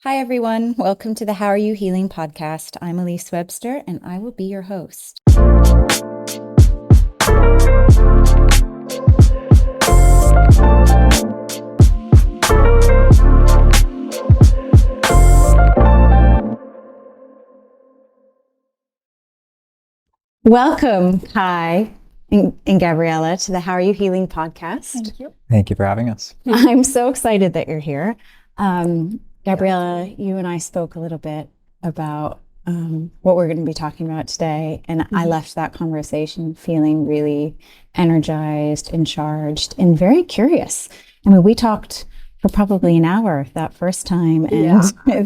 Hi, everyone. Welcome to the How Are You Healing podcast. I'm Alyse Webster, and I will be your host. Welcome, Kai and Gabriela, to the How Are You Healing podcast. Thank you. Thank you for having us. I'm so excited that you're here. Gabriela, you and I spoke a little bit about what we're going to be talking about today, and I left that conversation feeling really energized and charged and very curious. I mean, we talked for probably an hour that first time, and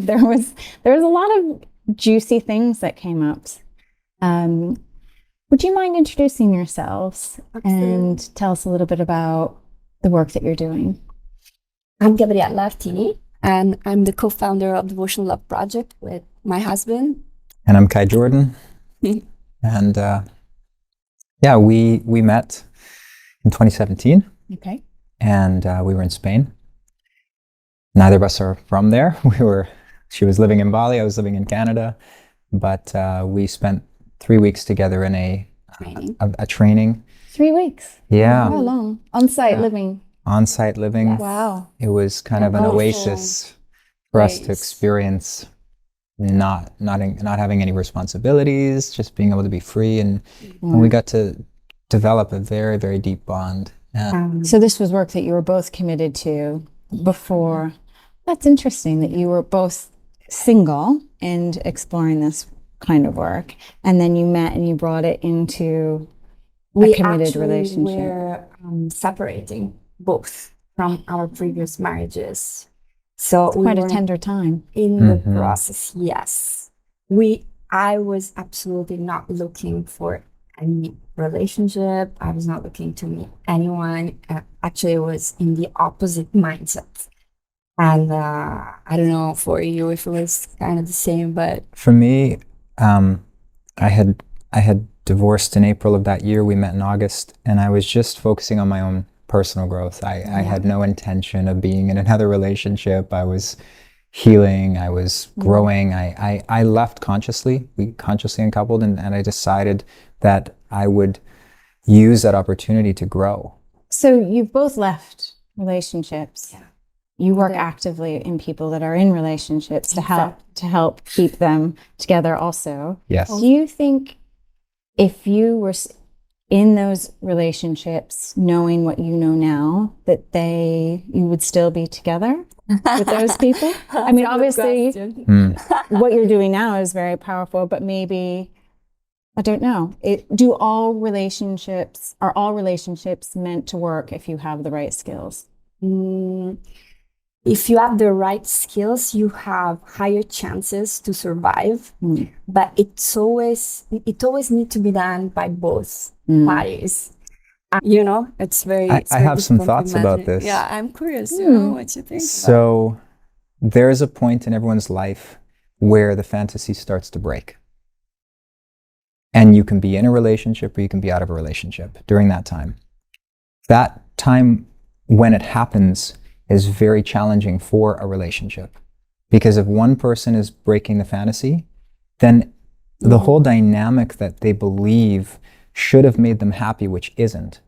there was a lot of juicy things that came up. Would you mind introducing yourselves and tell us a little bit about the work that you're doing? I'm Gabriela Artini, and I'm the co-founder of Devotional Love project with my husband. And I'm Kai Jordan. And we met in 2017. Okay. And we were in Spain. Neither of us are from there. She was living in Bali, I was living in Canada. But we spent 3 weeks together in a training. 3 weeks? Yeah. How long? On-site living? On-site living. Yes. Wow. It was kind of an oasis for us to experience not having any responsibilities, just being able to be free. And we got to develop a very, very deep bond. So this was work that you were both committed to before. That's interesting that you were both single and exploring this kind of work, and then you met and you brought it into a committed relationship. We're separating both from our previous marriages, so it's quite a tender time in the process. Yes, I was absolutely not looking for any relationship. I was not looking to meet anyone. Actually, I was in the opposite mindset. And I don't know for you if it was kind of the same, but for me, I had divorced in April of that year. We met in August, and I was just focusing on my own personal growth. I had no intention of being in another relationship. I was healing. I was growing. I left consciously. We consciously uncoupled, and I decided that I would use that opportunity to grow. So you've both left relationships. Yeah. You work actively in people that are in relationships to help keep them together also. Yes. Do you think if you were in those relationships, knowing what you know now, that you would still be together with those people? I mean, obviously, what you're doing now is very powerful, but maybe, I don't know. Are all relationships meant to work if you have the right skills? If you have the right skills, you have higher chances to survive. But it always needs to be done by both parties. It's very. I have some thoughts about this. Yeah, I'm curious to know what you think. So there's a point in everyone's life where the fantasy starts to break. And you can be in a relationship or you can be out of a relationship during that time. That time when it happens is very challenging for a relationship, because if one person is breaking the fantasy, then the whole dynamic that they believe should have made them happy, which isn't,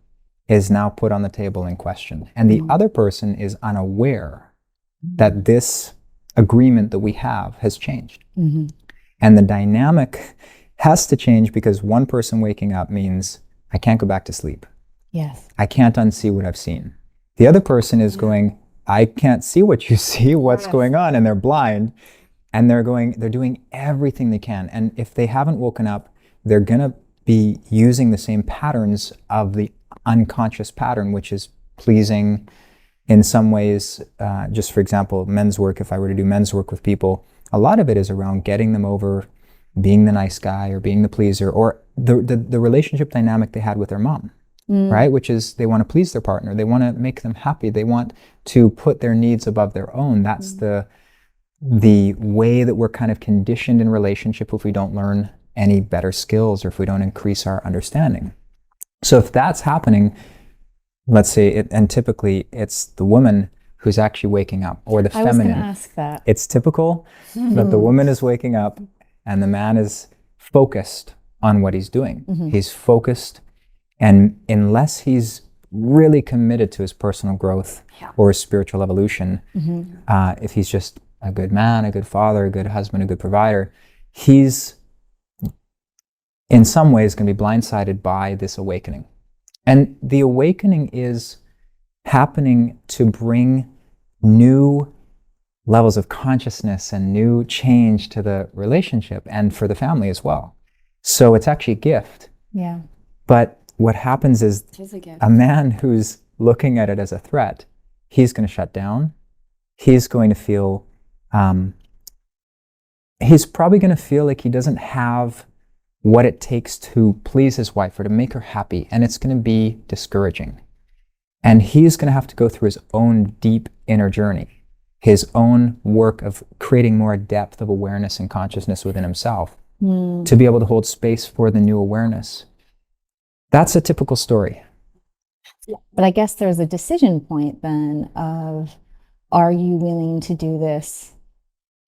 is now put on the table in question. And the other person is unaware that this agreement that we have has changed. And the dynamic has to change, because one person waking up means I can't go back to sleep. Yes. I can't unsee what I've seen. The other person is going, I can't see what you see, what's going on, and they're blind, and they're doing everything they can. And if they haven't woken up, they're gonna be using the same patterns of the unconscious pattern, which is pleasing in some ways. Just for example, men's work, if I were to do men's work with people, a lot of it is around getting them over, being the nice guy or being the pleaser, or the relationship dynamic they had with their mom. Right? Which is, they want to please their partner. They want to make them happy. They want to put their needs above their own. That's the way that we're kind of conditioned in relationship if we don't learn any better skills or if we don't increase our understanding. So if that's happening, let's say, and typically it's the woman who's actually waking up, or the I was going feminine. to ask that. It's typical that the woman is waking up and the man is focused on what he's doing. He's focused, and unless he's really committed to his personal growth or his spiritual evolution, if he's just a good man, a good father, a good husband, a good provider, he's in some ways going to be blindsided by this awakening. And the awakening is happening to bring new levels of consciousness and new change to the relationship and for the family as well. So it's actually a gift. Yeah. But what happens is a man who's looking at it as a threat, he's going to shut down. He's going to feel, he's probably going to feel like he doesn't have what it takes to please his wife or to make her happy. And it's going to be discouraging. And he's going to have to go through his own deep inner journey, his own work of creating more depth of awareness and consciousness within himself to be able to hold space for the new awareness. That's a typical story. But I guess there's a decision point then of, are you willing to do this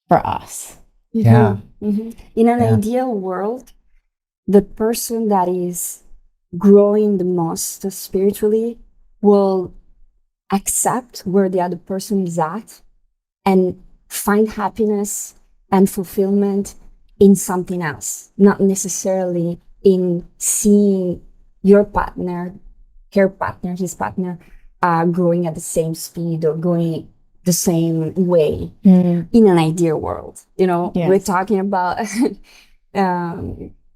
for us? Yeah. In an ideal world, the person that is growing the most spiritually will accept where the other person is at and find happiness and fulfillment in something else, not necessarily in seeing your partner, her partner, his partner, growing at the same speed or going the same way in an ideal world. You know, we're talking about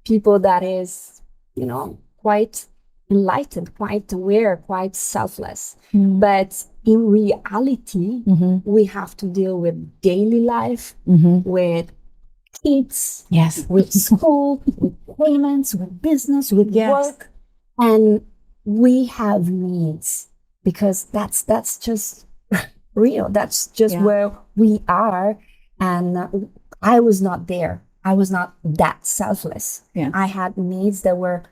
people that is, you know, quite enlightened, quite aware, quite selfless. But in reality, we have to deal with daily life, with kids, with school, with payments, with business, with work. And we have needs because that's just real. That's just where we are. And I was not there. I was not that selfless. I had needs that were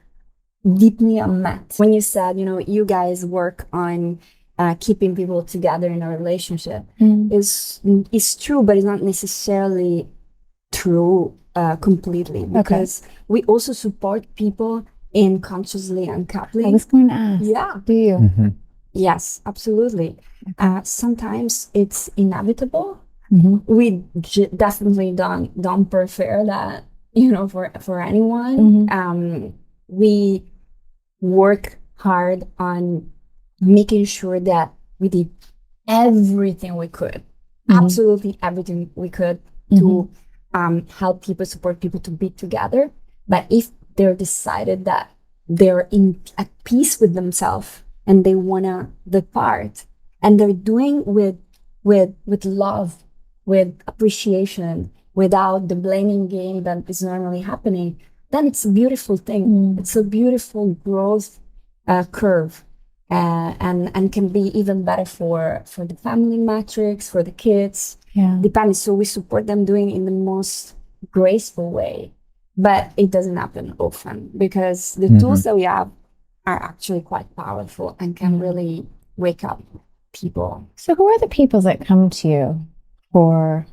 deeply unmet. When you said, you know, you guys work on keeping people together in a relationship, is true, but it's not necessarily true completely, because we also support people in consciously uncoupling. I was going to ask. Yeah. Do you? Yes, absolutely. Sometimes it's inevitable. We definitely don't prefer that, you know, for anyone. We work hard on making sure that we did everything we could, absolutely everything we could to help people, support people to be together. But if they're decided that they're at peace with themselves and they wanna depart, and they're doing with love, with appreciation, without the blaming game that is normally happening, then it's a beautiful thing. It's a beautiful growth curve, and can be even better for the family matrix, for the kids. Depending. So we support them doing in the most graceful way, but it doesn't happen often because the tools that we have are actually quite powerful and can really wake up people. So who are the people that come to you for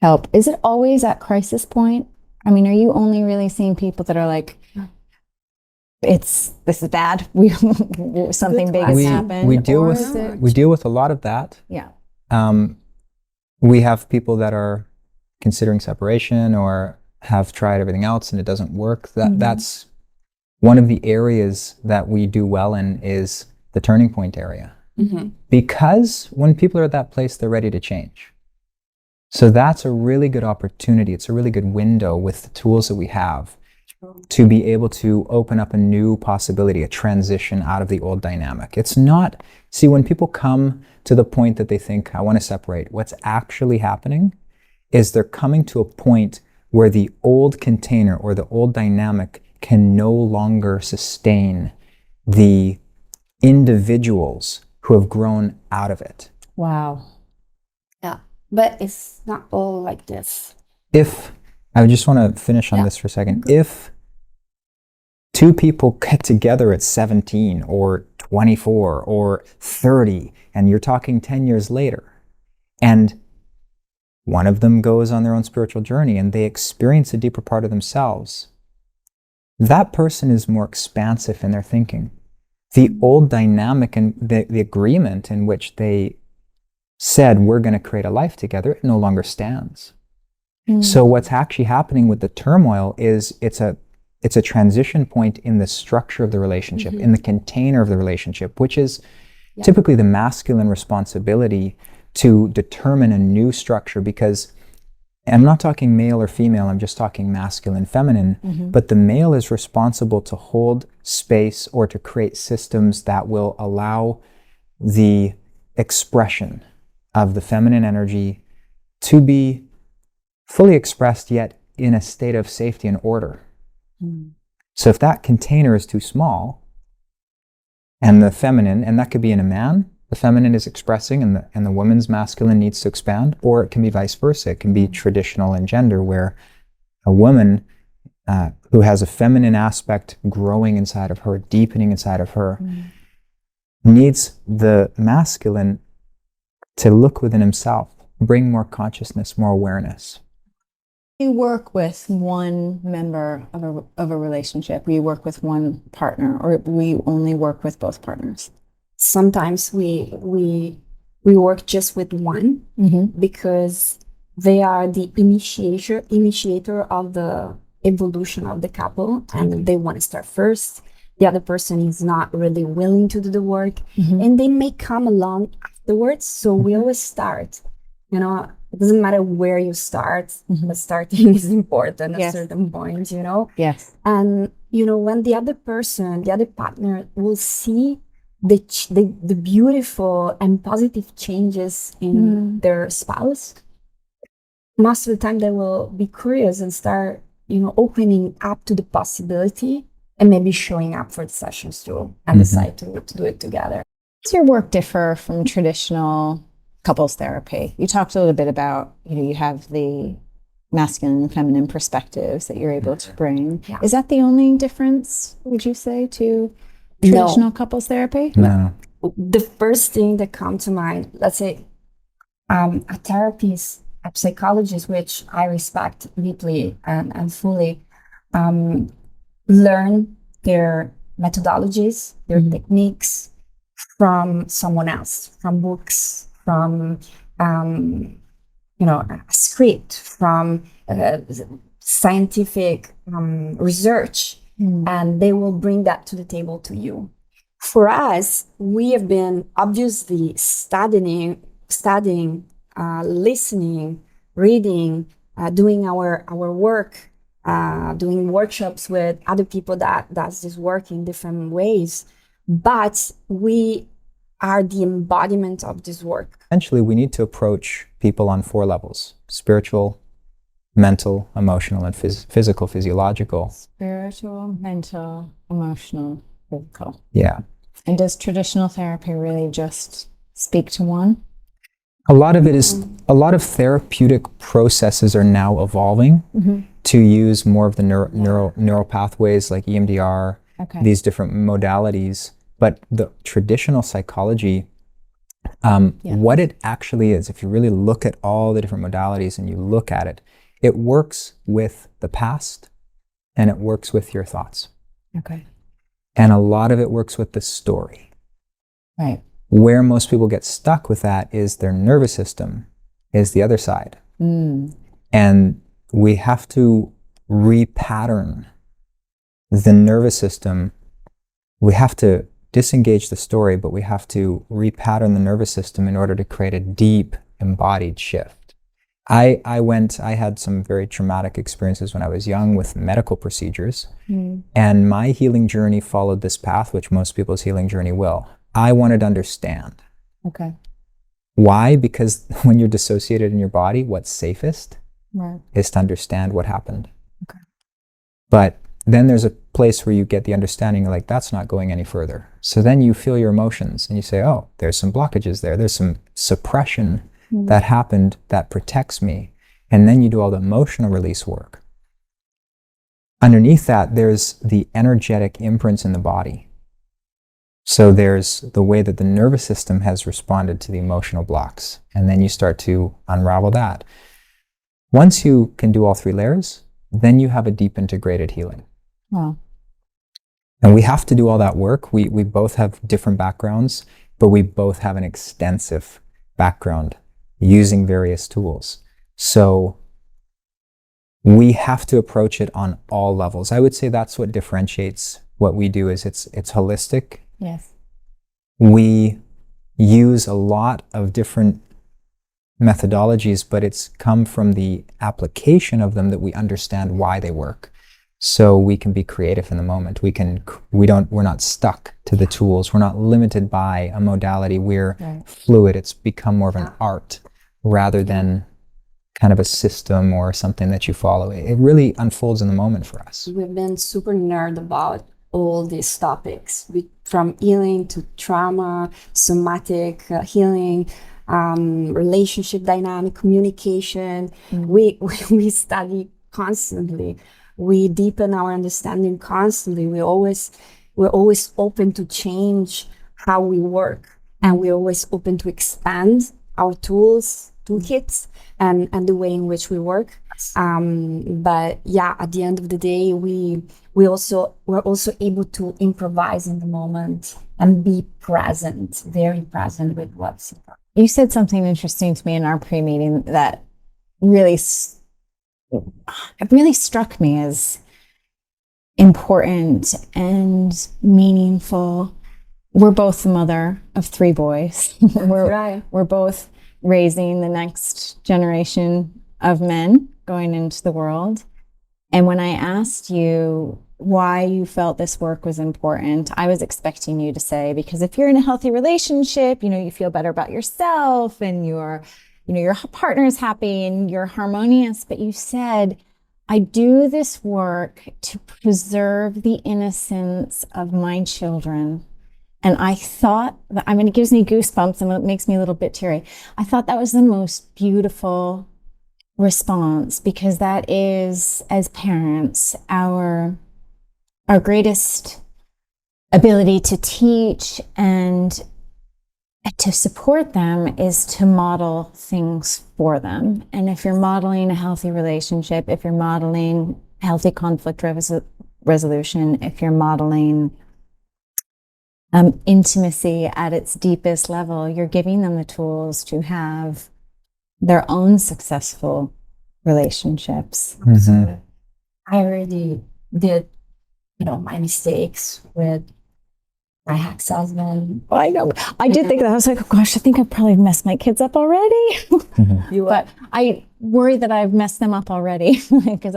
help? Is it always at crisis point? I mean, are you only really seeing people that are like, this is bad, something big has happened? We deal with a lot of that. Yeah. We have people that are considering separation or have tried everything else and it doesn't work. That's one of the areas that we do well in, is the turning point area. Because when people are at that place, they're ready to change. So that's a really good opportunity. It's a really good window with the tools that we have to be able to open up a new possibility, a transition out of the old dynamic. It's not, see, when people come to the point that they think, I want to separate, what's actually happening is they're coming to a point where the old container or the old dynamic can no longer sustain the individuals who have grown out of it. Wow. Yeah, but it's not all like this. If, I just want to finish on this for a second. If two people get together at 17 or 24 or 30, and you're talking 10 years later. And one of them goes on their own spiritual journey and they experience a deeper part of themselves. That person is more expansive in their thinking. The old dynamic and the agreement in which they said, we're going to create a life together, it no longer stands. So what's actually happening with the turmoil is it's a transition point in the structure of the relationship, in the container of the relationship, which is typically the masculine responsibility to determine a new structure, because I'm not talking male or female, I'm just talking masculine, feminine, but the male is responsible to hold space or to create systems that will allow the expression of the feminine energy to be fully expressed, yet in a state of safety and order. So if that container is too small, and the feminine, and that could be in a man, the feminine is expressing and the woman's masculine needs to expand, or it can be vice versa. It can be traditional in gender, where a woman who has a feminine aspect growing inside of her, deepening inside of her, needs the masculine to look within himself, bring more consciousness, more awareness. You work with one member of a relationship, you work with one partner, or we only work with both partners? Sometimes we work just with one because they are the initiator of the evolution of the couple, and they want to start first. The other person is not really willing to do the work, and they may come along afterwards. So we always start. You know, it doesn't matter where you start, but starting is important at a certain point, you know? Yes. And, you know, when the other person, the other partner will see the beautiful and positive changes in their spouse, most of the time they will be curious and start, you know, opening up to the possibility and maybe showing up for the sessions too and decide to do it together. Does your work differ from traditional couples therapy? You talked a little bit about, you know, you have the masculine and feminine perspectives that you're able to bring. Is that the only difference, would you say, to traditional couples therapy? No. The first thing that comes to mind, let's say a therapist, a psychologist, which I respect deeply and fully, learn their methodologies, their techniques from someone else, from books, from you know, a script, from scientific research, and they will bring that to the table to you. For us, we have been obviously studying, listening, reading, doing our work, doing workshops with other people that does this work in different ways, but we are the embodiment of this work. Essentially, we need to approach people on 4 levels: spiritual, mental, emotional, and physical, physiological. Spiritual, mental, emotional, physical. Yeah. And does traditional therapy really just speak to one? A lot of it is, a lot of therapeutic processes are now evolving to use more of the neural pathways like EMDR, these different modalities. But the traditional psychology, what it actually is, if you really look at all the different modalities and you look at it, it works with the past and it works with your thoughts. Okay. And a lot of it works with the story. Right. Where most people get stuck with that is their nervous system is the other side. And we have to repattern the nervous system. We have to disengage the story, but we have to repattern the nervous system in order to create a deep embodied shift. I had some very traumatic experiences when I was young with medical procedures, and my healing journey followed this path, which most people's healing journey will. I wanted to understand. Okay. Why? Because when you're dissociated in your body, what's safest is to understand what happened. Okay. But then there's a place where you get the understanding, like, that's not going any further. So then you feel your emotions and you say, oh, there's some blockages there. There's some suppression that happened that protects me. And then you do all the emotional release work. Underneath that, there's the energetic imprints in the body. So there's the way that the nervous system has responded to the emotional blocks, and then you start to unravel that. Once you can do all 3 layers, then you have a deep integrated healing. Wow. And we have to do all that work. We both have different backgrounds, but we both have an extensive background using various tools. So we have to approach it on all levels. I would say that's what differentiates what we do, is it's holistic. Yes. We use a lot of different methodologies, but it's come from the application of them that we understand why they work. So we can be creative in the moment. We're not stuck to the tools. We're not limited by a modality. We're fluid. It's become more of an art rather than kind of a system or something that you follow. It really unfolds in the moment for us. We've been super nerd about all these topics, from healing to trauma, somatic healing, relationship dynamic, communication. We study constantly. We deepen our understanding constantly. We're always open to change how we work, and we're always open to expand our toolkits, and the way in which we work. But yeah, at the end of the day, we're also able to improvise in the moment and be present, very present with what's. You said something interesting to me in our pre-meeting that really struck me as important and meaningful. We're both the mother of 3 boys. We're both raising the next generation of men going into the world. And when I asked you why you felt this work was important, I was expecting you to say, because if you're in a healthy relationship, you feel better about yourself, and your partner is happy and you're harmonious. But you said, I do this work to preserve the innocence of my children. And I thought that, it gives me goosebumps and it makes me a little bit teary. I thought that was the most beautiful response, because that is, as parents, our greatest ability to teach and to support them is to model things for them. And if you're modeling a healthy relationship, if you're modeling healthy conflict resolution, if you're modeling intimacy at its deepest level, you're giving them the tools to have their own successful relationships. Mm-hmm. I already did, my mistakes with my ex-husband. I know. I did think that. I was like, oh gosh, I think I've probably messed my kids up already. Mm-hmm. But I worry that I've messed them up already because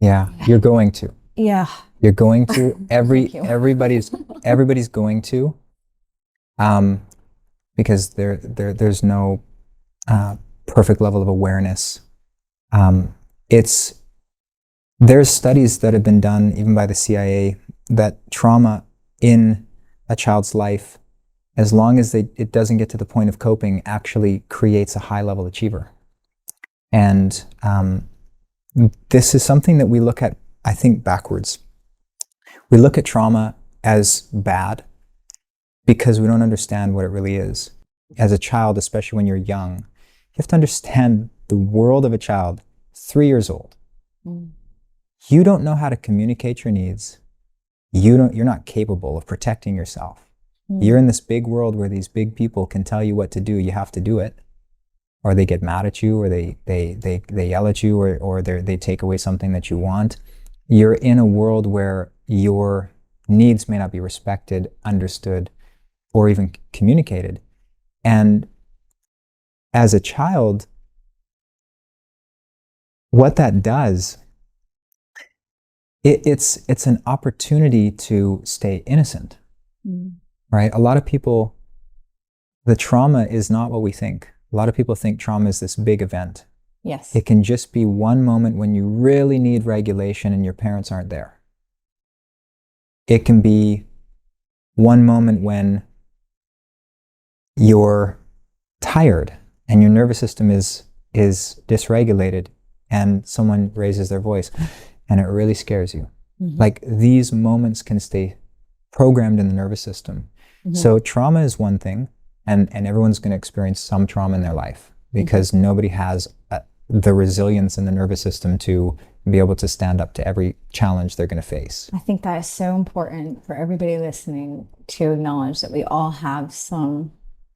Yeah, you're going to. Yeah. You're going to. Everybody's going to, because there's no perfect level of awareness. There's studies that have been done, even by the CIA, that trauma in a child's life, as long as it doesn't get to the point of coping, actually creates a high-level achiever. And this is something that we look at, I think, backwards. We look at trauma as bad because we don't understand what it really is. As a child, especially when you're young, you have to understand the world of a child, 3 years old. You don't know how to communicate your needs. You're not capable of protecting yourself. You're in this big world where these big people can tell you what to do. You have to do it, or they get mad at you, or they yell at you, or they take away something that you want. You're in a world where your needs may not be respected, understood, or even communicated. And as a child, what that does, it's an opportunity to stay innocent, right? A lot of people, the trauma is not what we think. A lot of people think trauma is this big event. Yes. It can just be one moment when you really need regulation and your parents aren't there. It can be one moment when you're tired and your nervous system is dysregulated and someone raises their voice and it really scares you. Like, these moments can stay programmed in the nervous system. So trauma is one thing, and everyone's going to experience some trauma in their life because nobody has the resilience in the nervous system to be able to stand up to every challenge they're going to face. I think that is so important for everybody listening to acknowledge that we all have some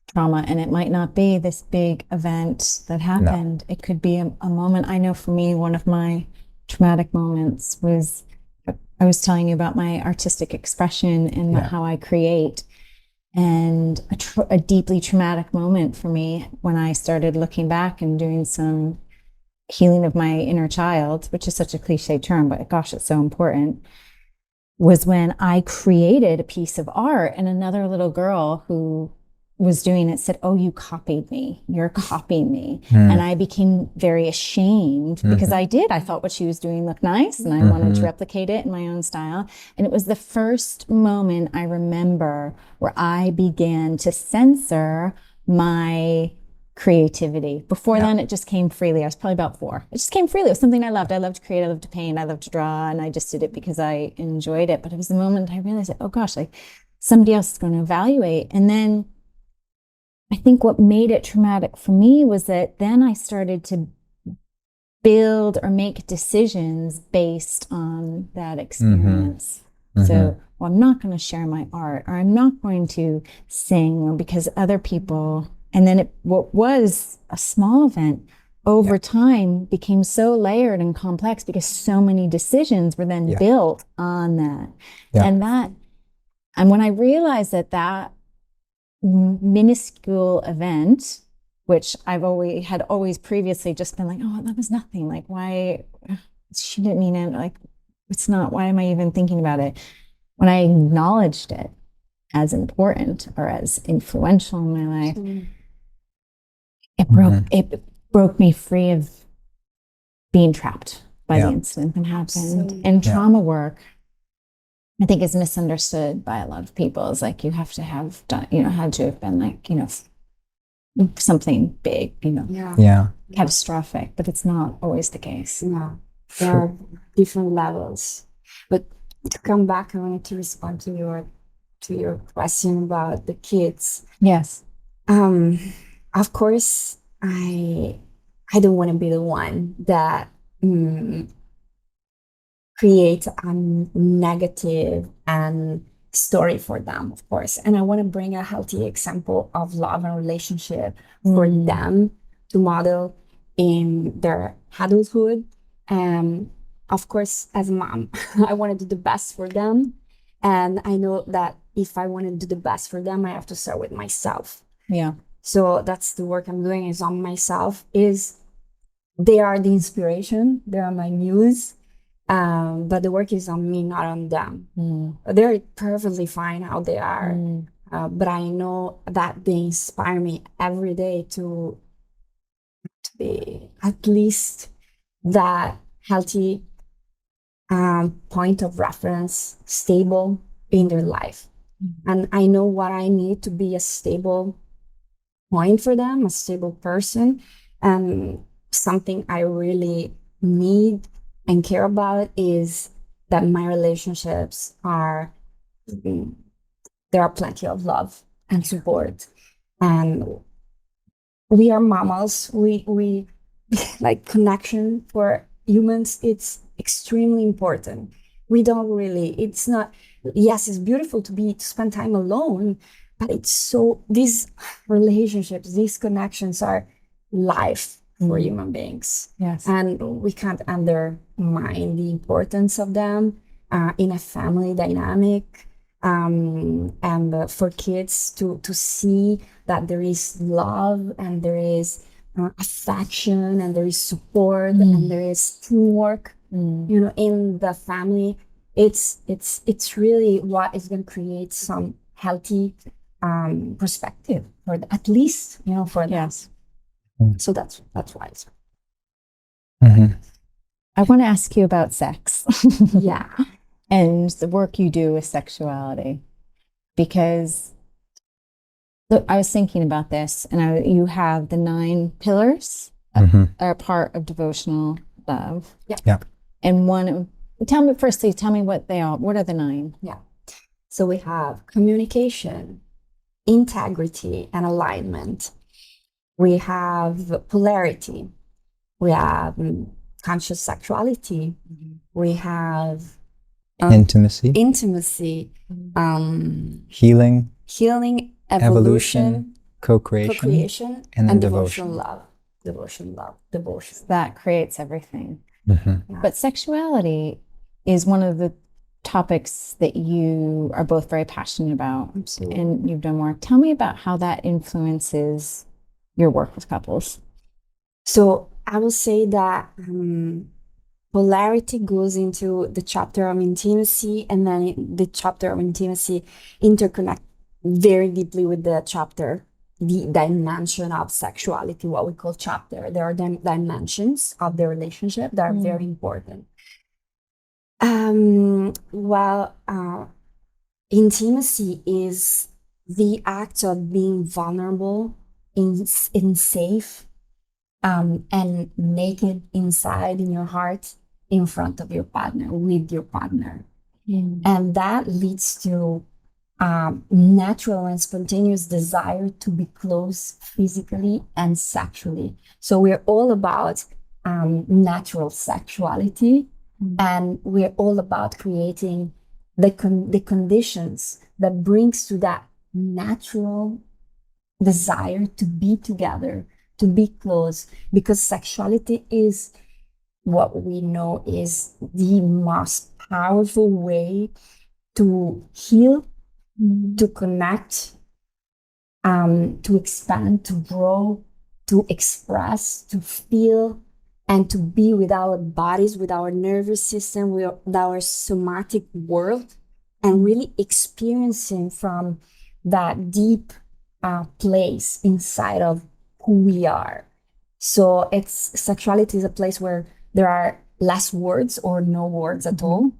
trauma, and it might not be this big event that happened. It could be a moment. I know for me, one of my traumatic moments was, I was telling you about my artistic expression and how I create. And a deeply traumatic moment for me when I started looking back and doing some healing of my inner child, which is such a cliche term, but gosh, it's so important, was when I created a piece of art and another little girl who was doing it said, "Oh, you copied me. You're copying me." And I became very ashamed because I thought what she was doing looked nice and I wanted to replicate it in my own style. And it was the first moment I remember where I began to censor my creativity. Before then, it just came freely. I was probably about 4. It just came freely. It was something I loved. I loved to create. I loved to paint. I loved to draw. And I just did it because I enjoyed it. But it was the moment I realized that, oh gosh, like somebody else is going to evaluate. And then I think what made it traumatic for me was that then I started to build or make decisions based on that experience. So, well, I'm not going to share my art, or I'm not going to sing, or because other people, and then what was a small event over time became so layered and complex because so many decisions were then built on that. And when I realized that minuscule event, which I've always previously just been like, oh, that was nothing. Like, why? She didn't mean it. Like, it's not. Why am I even thinking about it? When I acknowledged it as important or as influential in my life, it broke me free of being trapped by the incident that happened. And trauma work, I think, is misunderstood by a lot of people. It's like you have to have done, had to have been like, something big, catastrophic, but it's not always the case. No, there are different levels. But to come back, I wanted to respond to your question about the kids. Yes. Of course, I don't want to be the one that create a negative story for them, of course. And I want to bring a healthy example of love and relationship for them to model in their adulthood. Of course, as a mom, I want to do the best for them. And I know that if I want to do the best for them, I have to start with myself. Yeah. So that's the work I'm doing, is on myself. They are the inspiration. They are my muse. But the work is on me, not on them. They're perfectly fine how they are. But I know that they inspire me every day to be at least that healthy point of reference, stable in their life. And I know what I need to be a stable point for them, a stable person. And something I really need and care about is that my relationships there are plenty of love and support. And we are mammals. We like connection for humans. It's extremely important. We don't really, it's not, yes, it's beautiful to spend time alone, but these relationships, these connections are life for human beings. Yes. And we can't undermine the importance of them in a family dynamic. And for kids to see that there is love and there is affection and there is support and there is teamwork, in the family. It's really what is going to create some healthy perspective at least, for them. Yes. So that's why. I want to ask you about sex. Yeah. And the work you do with sexuality, because I was thinking about this, and you have the 9 pillars are part of Devotional Love. Yeah. And tell me what they are. What are the 9? Yeah. So we have communication, integrity, and alignment. We have polarity. We have conscious sexuality. We have Intimacy, intimacy, healing, healing, evolution, co-creation, co-creation, and then and devotion. devotion, love, devotion. That creates everything. Mhm. But sexuality is one of the topics that you are both very passionate about. Absolutely. And you've done work. Tell me about how that influences your work with couples. So I will say that polarity goes into the chapter of intimacy, and then the chapter of intimacy interconnect very deeply with the chapter, the dimension of sexuality, what we call chapter. There are dimensions of the relationship that are very important. Well, intimacy is the act of being vulnerable in safe and naked inside in your heart in front of your partner, with your partner. And that leads to natural and spontaneous desire to be close physically and sexually. So we're all about natural sexuality, and we're all about creating the conditions that brings to that natural desire to be together, to be close, because sexuality is what we know is the most powerful way to heal, to connect, to expand, to grow, to express, to feel, and to be with our bodies, with our nervous system, with our somatic world, and really experiencing from that deep place inside of who we are. So sexuality is a place where there are less words or no words at all.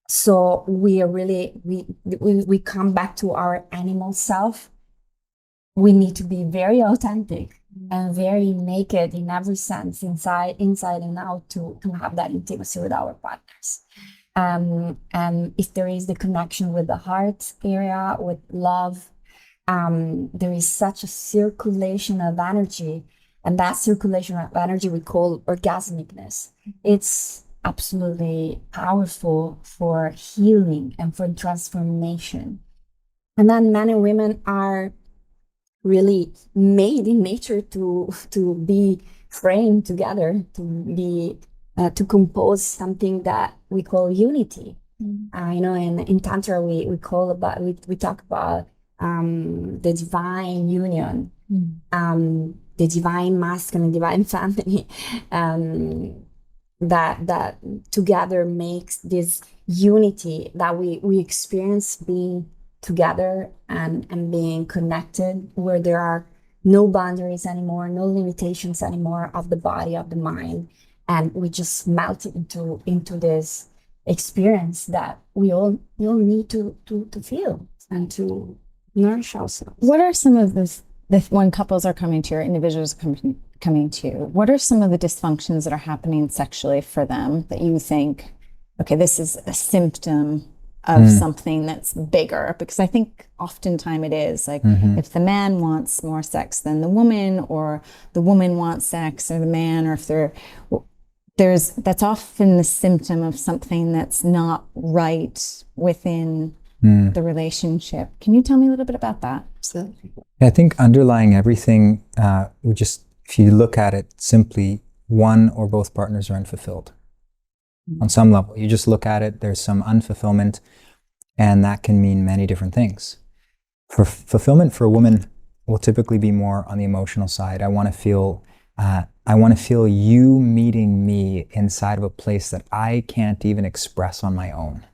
So we are really we come back to our animal self. We need to be very authentic and very naked in every sense, inside and out, to have that intimacy with our partners. And if there is the connection with the heart area, with love, there is such a circulation of energy, and that circulation of energy we call orgasmicness. It's absolutely powerful for healing and for transformation. And then men and women are really made in nature to be framed together, to be to compose something that we call unity. In Tantra we talk about the divine union, the divine masculine, divine feminine, that together makes this unity that we experience, being together and being connected, where there are no boundaries anymore, no limitations anymore of the body, of the mind, and we just melt into this experience that we all need to feel and to nourish ourselves. What are some of when couples are coming to you or individuals coming to you, what are some of the dysfunctions that are happening sexually for them that you think, okay, this is a symptom of something that's bigger? Because I think oftentimes it is like if the man wants more sex than the woman, or the woman wants sex or the man, or if that's often the symptom of something that's not right within the relationship. Can you tell me a little bit about that? Absolutely. I think underlying everything, if you look at it simply, one or both partners are unfulfilled. On some level, you just look at it, there's some unfulfillment, and that can mean many different things. For fulfillment for a woman will typically be more on the emotional side. I want to feel you meeting me inside of a place that I can't even express on my own.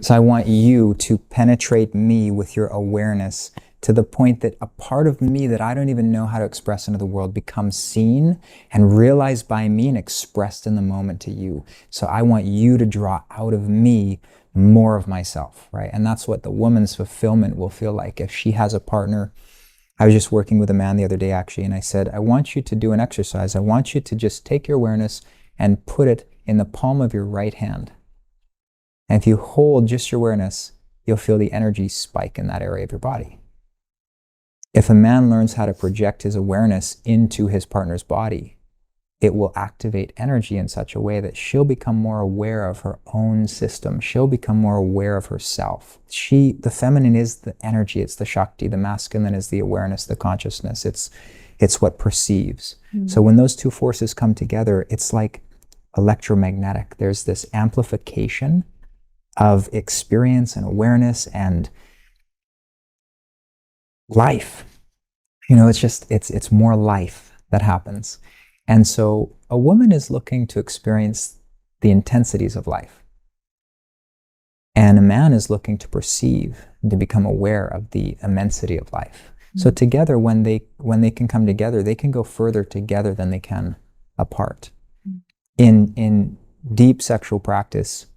So I want you to penetrate me with your awareness to the point that a part of me that I don't even know how to express into the world becomes seen and realized by me and expressed in the moment to you. So I want you to draw out of me more of myself, right? And that's what the woman's fulfillment will feel like if she has a partner. I was just working with a man the other day, actually, and I said, I want you to do an exercise. I want you to just take your awareness and put it in the palm of your right hand. And if you hold just your awareness you'll feel the energy spike in that area of your body. If a man learns how to project his awareness into his partner's body, it will activate energy in such a way that she'll become more aware of her own system. She'll become more aware of herself. The feminine is the energy, it's the Shakti. The masculine is the awareness, the consciousness. It's what perceives. So when those two forces come together, it's like electromagnetic. There's this amplification of experience and awareness and life. It's more life that happens. And so a woman is looking to experience the intensities of life. And a man is looking to perceive and to become aware of the immensity of life. So together, when they can come together, they can go further together than they can apart. In deep sexual practice,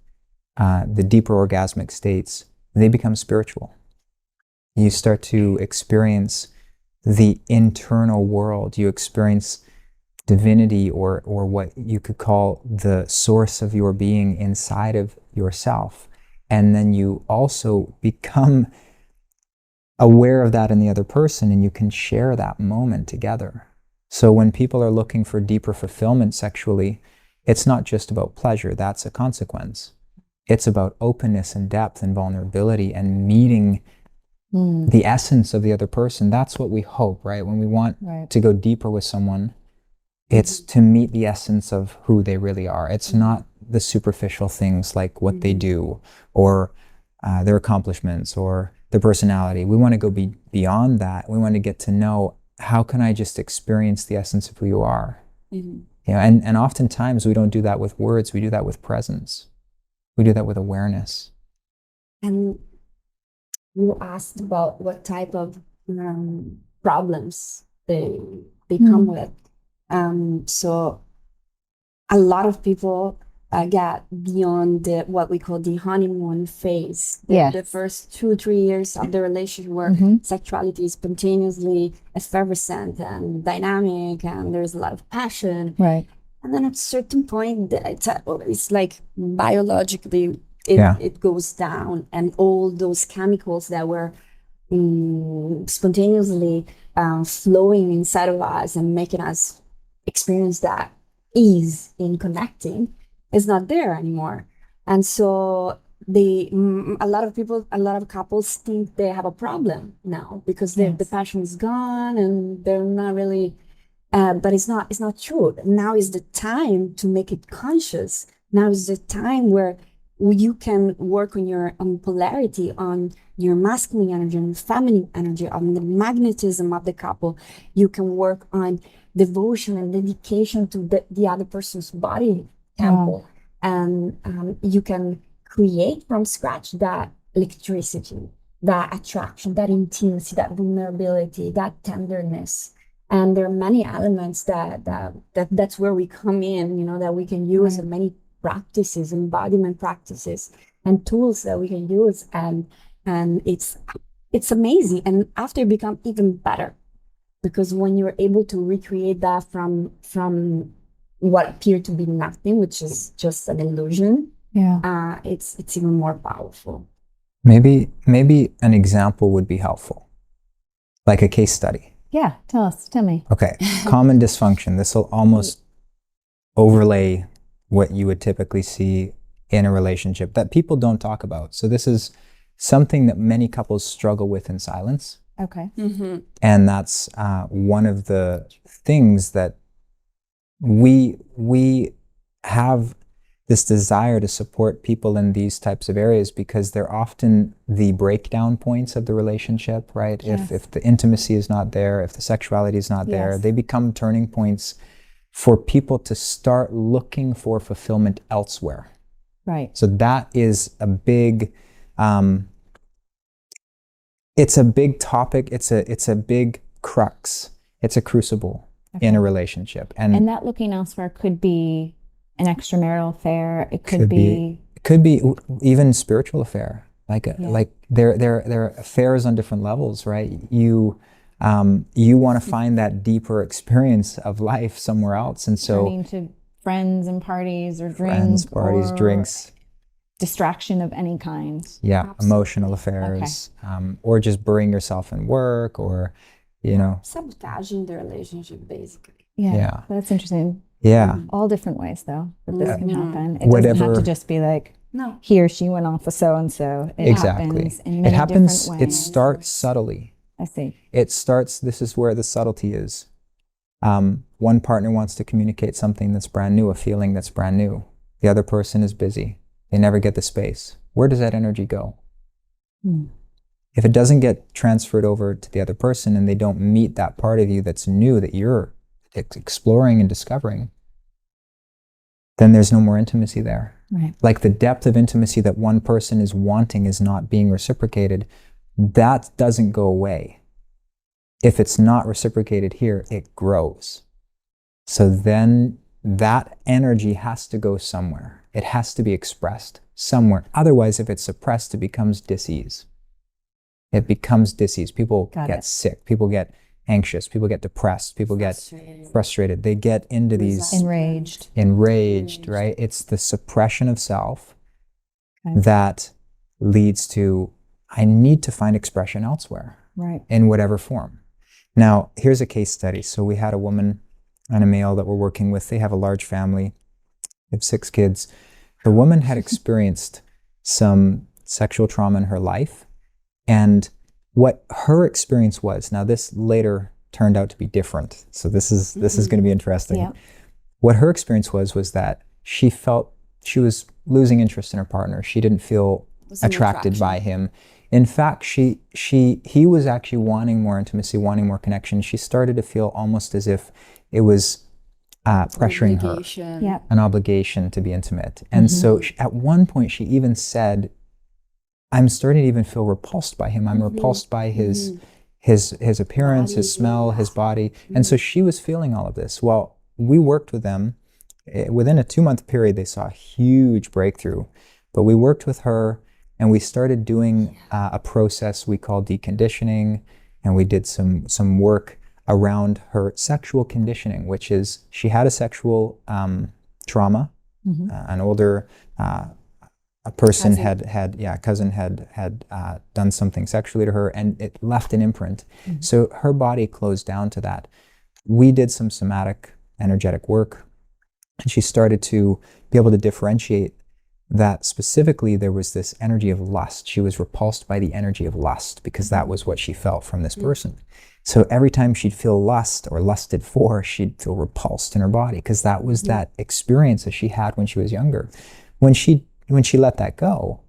the deeper orgasmic states, they become spiritual. You start to experience the internal world. You experience divinity, or what you could call the source of your being inside of yourself. And then you also become aware of that in the other person, and you can share that moment together. So when people are looking for deeper fulfillment sexually, it's not just about pleasure, that's a consequence. It's about openness and depth and vulnerability and meeting the essence of the other person. That's what we hope, right? When we want to go deeper with someone, it's to meet the essence of who they really are. It's not the superficial things like what they do or their accomplishments or their personality. We want to go beyond that. We want to get to know, how can I just experience the essence of who you are? And oftentimes we don't do that with words. We do that with presence. We do that with awareness. And you asked about what type of problems they come with. So a lot of people get beyond what we call the honeymoon phase. The first 2-3 years of the relationship where sexuality is spontaneously effervescent and dynamic, and there's a lot of passion. Right. And then at a certain point, it's like biologically, it goes down, and all those chemicals that were spontaneously flowing inside of us and making us experience that ease in connecting is not there anymore. And so a lot of couples think they have a problem now because the passion is gone and they're not really, but it's not true. Now is the time to make it conscious. Now is the time where you can work on your polarity, on your masculine energy and feminine energy, on the magnetism of the couple. You can work on devotion and dedication to the other person's body temple. And you can create from scratch that electricity, that attraction, that intimacy, that vulnerability, that tenderness. And there are many elements that's where we come in, that we can use in many practices, embodiment practices and tools that we can use. And it's amazing. And after it become even better, because when you're able to recreate that from what appeared to be nothing, which is just an illusion, it's even more powerful. Maybe an example would be helpful, like a case study. Yeah, tell me. Okay, common dysfunction. This will almost overlay what you would typically see in a relationship that people don't talk about. So this is something that many couples struggle with in silence. Okay. And that's one of the things that we have this desire to support people in these types of areas, because they're often the breakdown points of the relationship, right? Yes. If the intimacy is not there, if the sexuality is not there, they become turning points for people to start looking for fulfillment elsewhere. Right. So that is a big, it's a big topic. It's a big crux. It's a crucible in a relationship. And that looking elsewhere could be an extramarital affair. It could be even spiritual affair. Like there are affairs on different levels, right? You want to find that deeper experience of life somewhere else, and so turning to friends and parties or drinks, drinks. distraction of any kind. Yeah, Absolutely. emotional affairs, or just burying yourself in work, or, Sabotaging the relationship, basically. Yeah. That's interesting. yeah, All different ways, though, that this can happen. It doesn't have Whatever- to just be like No. he or she went off with so and so. It exactly. happens in It many happens, different it ways. starts subtly. I see. It starts, this is where the subtlety is. One partner wants to communicate something that's brand new, a feeling that's brand new. The other person is busy. They never get the space. Where does that energy go? If it doesn't get transferred over to the other person and they don't meet that part of you that's new, that you're exploring and discovering, then there's no more intimacy there. Right. Like the depth of intimacy that one person is wanting is not being reciprocated. That doesn't go away. If it's not reciprocated here, it grows. So then that energy has to go somewhere. It has to be expressed somewhere. Otherwise, if it's suppressed, it becomes dis-ease. It becomes dis-ease. People get sick. People get anxious. People get depressed. People get frustrated. They get into these enraged, right? It's the suppression of self that leads to, I need to find expression elsewhere, right, in whatever form. Now, here's a case study. So we had a woman and a male that we're working with. They have a large family. They have 6 kids. The woman had experienced some sexual trauma in her life. And what her experience was, now this later turned out to be different. So this is going to be interesting. Yeah. What her experience was that she felt she was losing interest in her partner. She didn't feel attracted by him. In fact, he was actually wanting more intimacy, wanting more connection. She started to feel almost as if it was pressuring her, an obligation to be intimate. And so at one point she even said, I'm starting to even feel repulsed by him. I'm repulsed by his appearance, his smell, his body. And so she was feeling all of this. Well, we worked with them. Within a 2-month period, they saw a huge breakthrough. But we worked with her and we started doing a process we call deconditioning. And we did some work around her sexual conditioning, which is she had a sexual trauma. An older a person cousin had done something sexually to her, and it left an imprint. So her body closed down to that. We did some somatic energetic work, and she started to be able to differentiate that specifically there was this energy of lust. She was repulsed by the energy of lust because that was what she felt from this person. So every time she'd feel lust or lusted for, she'd feel repulsed in her body because that was that experience that she had when she was younger. When she let that go,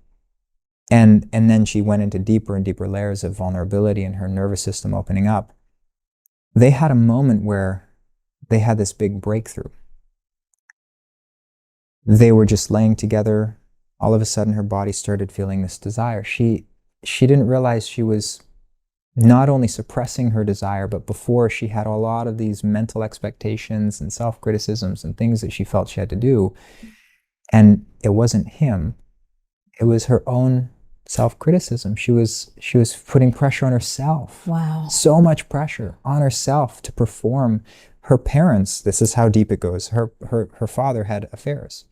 and then she went into deeper and deeper layers of vulnerability and her nervous system opening up, they had a moment where they had this big breakthrough. They were just laying together. All of a sudden, her body started feeling this desire. She didn't realize she was not only suppressing her desire, but before she had a lot of these mental expectations and self-criticisms and things that she felt she had to do. And it wasn't him. It was her own self-criticism. She was putting pressure on herself. Wow. So much pressure on herself to perform. Her parents, this is how deep it goes. Her father had affairs.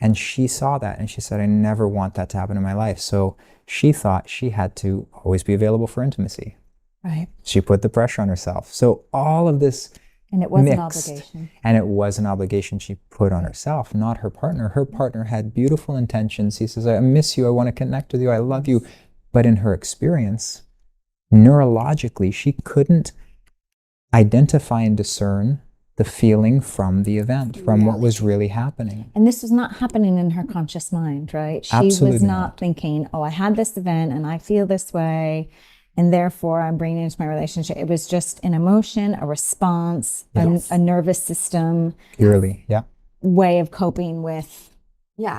And she saw that and she said, I never want that to happen in my life. So she thought she had to always be available for intimacy. Right. She put the pressure on herself. So all of this and it was mixed, an obligation. And it was an obligation she put on herself, not her partner. Her partner had beautiful intentions. He says, I miss you. I want to connect with you. I love you. But in her experience, neurologically, she couldn't identify and discern the feeling from the event, from what was really happening. And this was not happening in her conscious mind, right? She Absolutely was not not thinking, oh, I had this event and I feel this way, and therefore I'm bringing it into my relationship. It was just an emotion, a response, a nervous system. Purely, way of coping with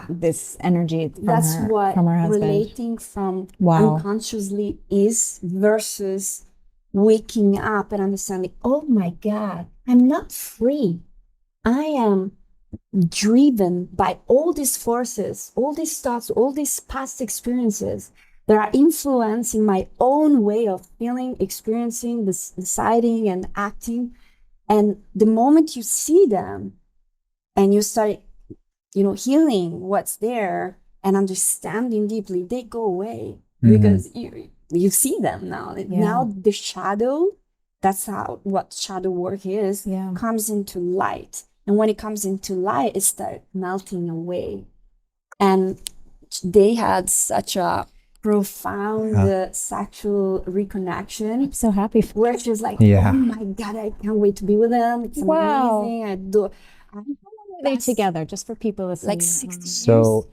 this energy from her husband. Relating from unconsciously is versus waking up and understanding, oh my God, I'm not free. I am driven by all these forces, all these thoughts, all these past experiences that are influencing my own way of feeling, experiencing, deciding, and acting. And the moment you see them and you start, healing what's there, and understanding deeply, they go away Mhm. because you see them now. Now the shadow, that's how what shadow work is, comes into light. And when it comes into light, it starts melting away. And they had such a profound sexual reconnection. I'm so happy for where she's like, Yeah. oh my God, I can't wait to be with them. It's Wow. amazing. How long were they together, just for people listening? Like 60 years. So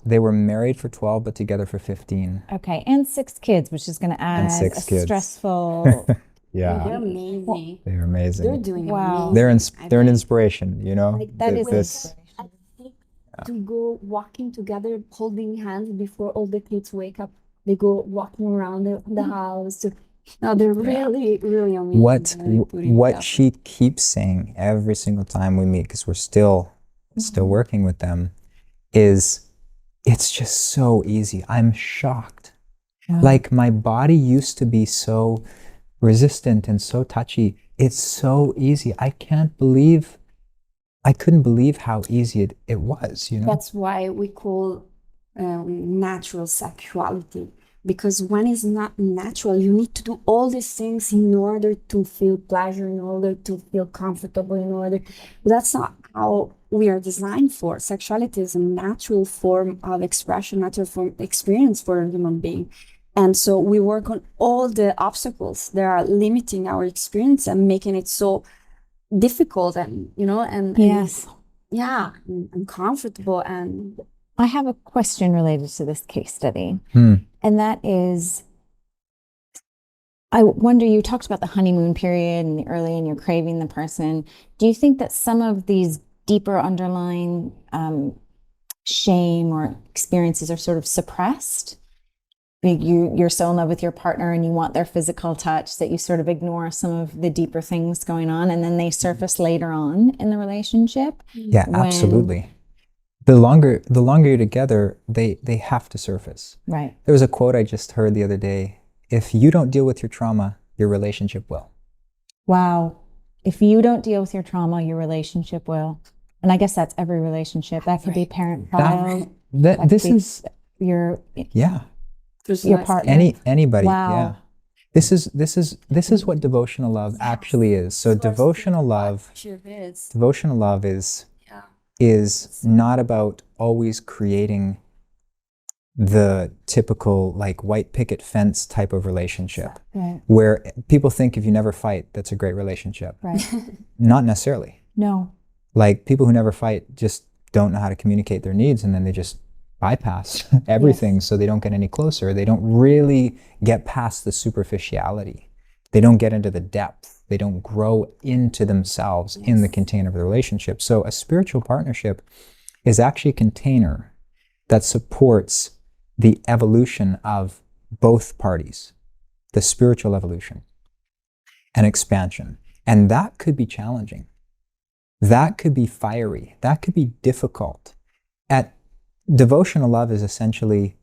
they were married for 12, but together for 15. Okay, and 6 kids, which is going to add a 6 kids. stressful. Yeah. They're amazing. They're amazing. They're doing Wow. amazing. They're an inspiration, you know? Like that is this. I think to go walking together, holding hands before all the kids wake up. They go walking around the house. No, they're really, really amazing. What she keeps saying every single time we meet, because we're still working with them, is it's just so easy. I'm shocked. Like my body used to be so resistant and so touchy. It's so easy. I couldn't believe how easy it was, you know? That's why we call natural sexuality. Because when it's not natural, you need to do all these things in order to feel pleasure, in order to feel comfortable, in order. That's not how we are designed for. Sexuality is a natural form of expression, natural form experience for a human being. And so we work on all the obstacles that are limiting our experience and making it so difficult and, Yes. and uncomfortable. And I have a question related to this case study. And that is, I wonder, you talked about the honeymoon period and the early and you're craving the person. Do you think that some of these deeper underlying shame or experiences are sort of suppressed? You're so in love with your partner and you want their physical touch that you sort of ignore some of the deeper things going on, and then they surface later on in the relationship? Yeah, absolutely. The longer you're together, they have to surface. Right. There was a quote I just heard the other day. If you don't deal with your trauma, your relationship will. Wow. If you don't deal with your trauma, your relationship will. And I guess that's every relationship. That could be parent-child. This is your partner. Anybody. Wow. Yeah. This is what devotional love actually is. So devotional love is not about always creating the typical like white picket fence type of relationship, right, where people think if you never fight, that's a great relationship. Right. Not necessarily. No. Like people who never fight just don't know how to communicate their needs, and then they just bypass everything. Yes. So they don't get any closer. They don't really get past the superficiality. They don't get into the depth. They don't grow into themselves in the container of the relationship. So a spiritual partnership is actually a container that supports the evolution of both parties, the spiritual evolution and expansion. And that could be challenging. That could be fiery. That could be difficult. Devotional love is essentially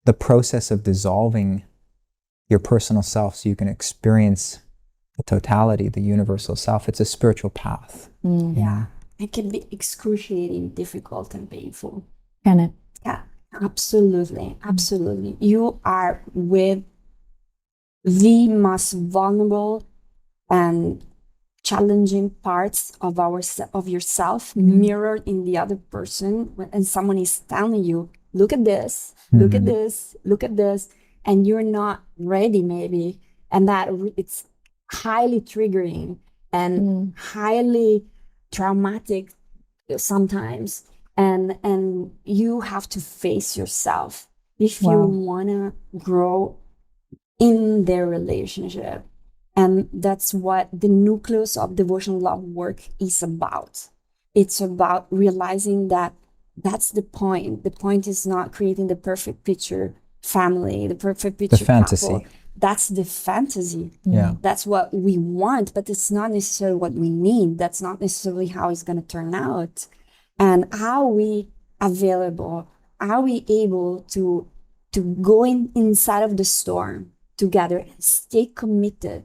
the process of dissolving your personal self so you can experience the totality, the universal self. It's a spiritual path. Mm. Yeah. It can be excruciating, difficult, and painful. Can it? Yeah, absolutely. Absolutely. You are with the most vulnerable and challenging parts of yourself mirrored in the other person, and someone is telling you, look at this, look at this, look at this, and you're not ready maybe, and that it's highly triggering and highly traumatic sometimes, and you have to face yourself if you want to grow in their relationship. And that's what the nucleus of devotional love work is about. It's about realizing that that's the point. The point is not creating the perfect picture family, the perfect picture the fantasy. couple. That's the fantasy. Yeah. That's what we want, but it's not necessarily what we need. That's not necessarily how it's going to turn out. And are we available? Are we able to go inside of the storm together and stay committed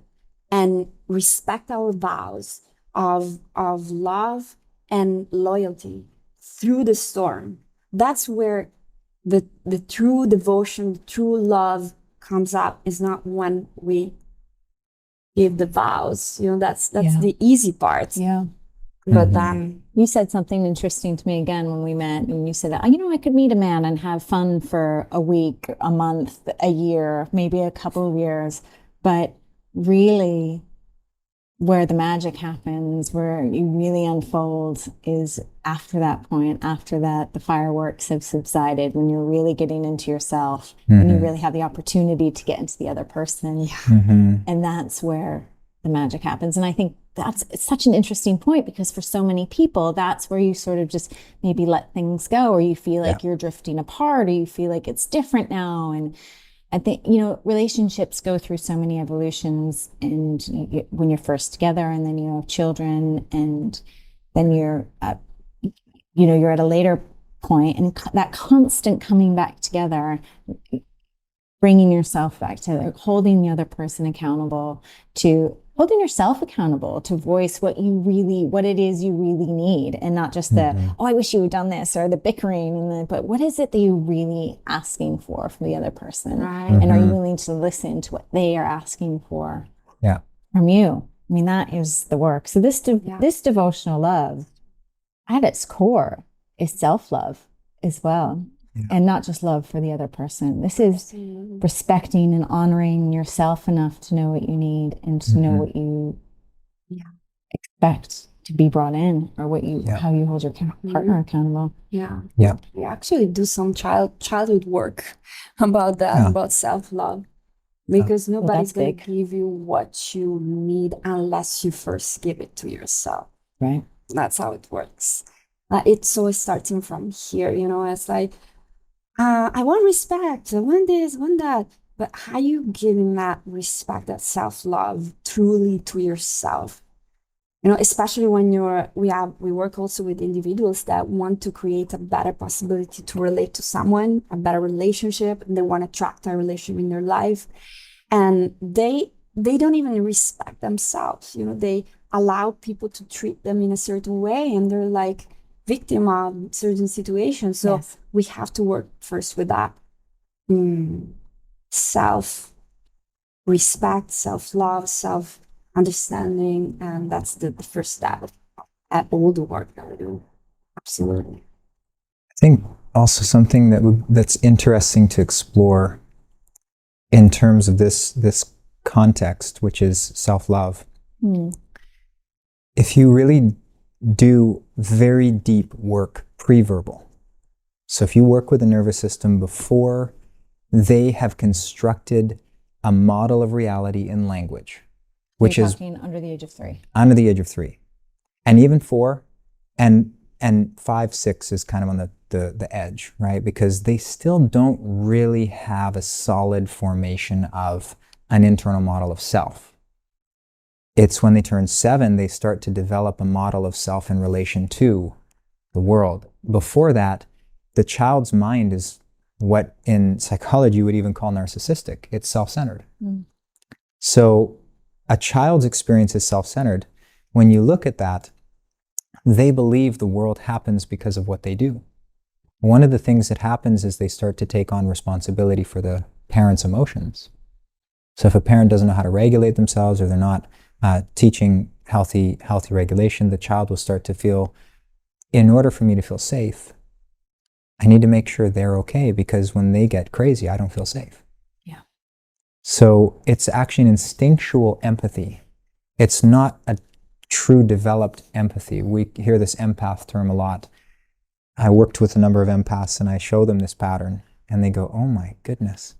and respect our vows of love and loyalty through the storm? That's where the true devotion, the true love comes up is not when we give the vows. That's the easy part. Yeah. But then You said something interesting to me again when we met, and you said that, I could meet a man and have fun for a week, a month, a year, maybe a couple of years, but really where the magic happens, where you really unfold is after that point, after that the fireworks have subsided, when you're really getting into yourself and you really have the opportunity to get into the other person. And that's where the magic happens. And I think it's such an interesting point, because for so many people, that's where you sort of just maybe let things go, or you feel like you're drifting apart, or you feel like it's different now. And I think, relationships go through so many evolutions, and when you're first together, and then you have children, and then you're at a later point, and that constant coming back together, bringing yourself back together, holding the other person accountable, to holding yourself accountable to voice what it is you really need, and not just the, I wish you had done this, or the bickering, but what is it that you're really asking for from the other person? Right. And are you willing to listen to what they are asking for from you? I mean, that is the work. So this devotional love, at its core, is self-love as well. And not just love for the other person. This is respecting and honoring yourself enough to know what you need, and to know what you expect to be brought in, or how you hold your partner accountable. We actually do some childhood work about that, about self-love, because nobody's going to give you what you need unless you first give it to yourself. Right. That's how it works. It's always starting from here. It's like, I want respect, I want this, I want that. But how you giving that respect, that self-love truly to yourself? Especially when we work also with individuals that want to create a better possibility to relate to someone, a better relationship, and they want to attract a relationship in their life. And they don't even respect themselves. They allow people to treat them in a certain way, and they're like victim of certain situations. So we have to work first with that self-respect, self-love, self-understanding, and that's the first step at all the work that we do. Absolutely. I think also something that's interesting to explore in terms of this context, which is self-love. If you really do very deep work pre-verbal, so if you work with the nervous system before they have constructed a model of reality in language, which is under the age of 3. Under the age of 3, and even 4, and 5, 6 is kind of on the edge, right? Because they still don't really have a solid formation of an internal model of self. It's when they turn 7, they start to develop a model of self in relation to the world. Before that, the child's mind is what in psychology you would even call narcissistic. It's self-centered. So a child's experience is self-centered. When you look at that, they believe the world happens because of what they do. One of the things that happens is they start to take on responsibility for the parent's emotions. So if a parent doesn't know how to regulate themselves, or they're not teaching healthy regulation, the child will start to feel, in order for me to feel safe, I need to make sure they're okay, because when they get crazy, I don't feel safe. So it's actually an instinctual empathy. It's not a true developed empathy. We hear this empath term a lot. I worked with a number of empaths, and I show them this pattern, and they go, oh my goodness.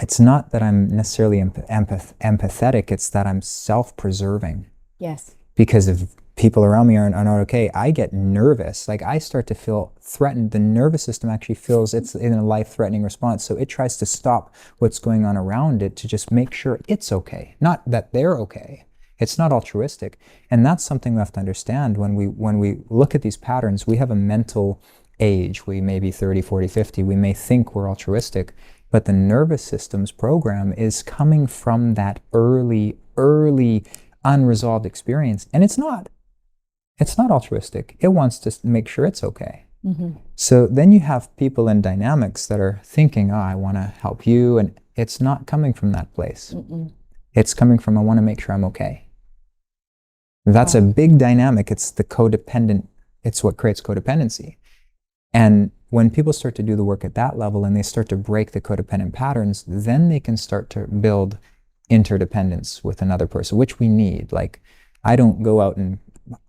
It's not that I'm necessarily empathetic, it's that I'm self-preserving. Yes. Because if people around me are not okay, I get nervous. Like, I start to feel threatened. The nervous system actually feels it's in a life-threatening response. So it tries to stop what's going on around it to just make sure it's okay, not that they're okay. It's not altruistic. And that's something we have to understand when we look at these patterns. We have a mental age. We may be 30, 40, 50. We may think we're altruistic, but the nervous system's program is coming from that early unresolved experience. And it's not altruistic. It wants to make sure it's okay. So then you have people in dynamics that are thinking, oh, I want to help you. And it's not coming from that place. It's coming from, I want to make sure I'm okay. That's a big dynamic. It's the codependent. It's what creates codependency. And when people start to do the work at that level and they start to break the codependent patterns, then they can start to build interdependence with another person, which we need. Like, I don't go out and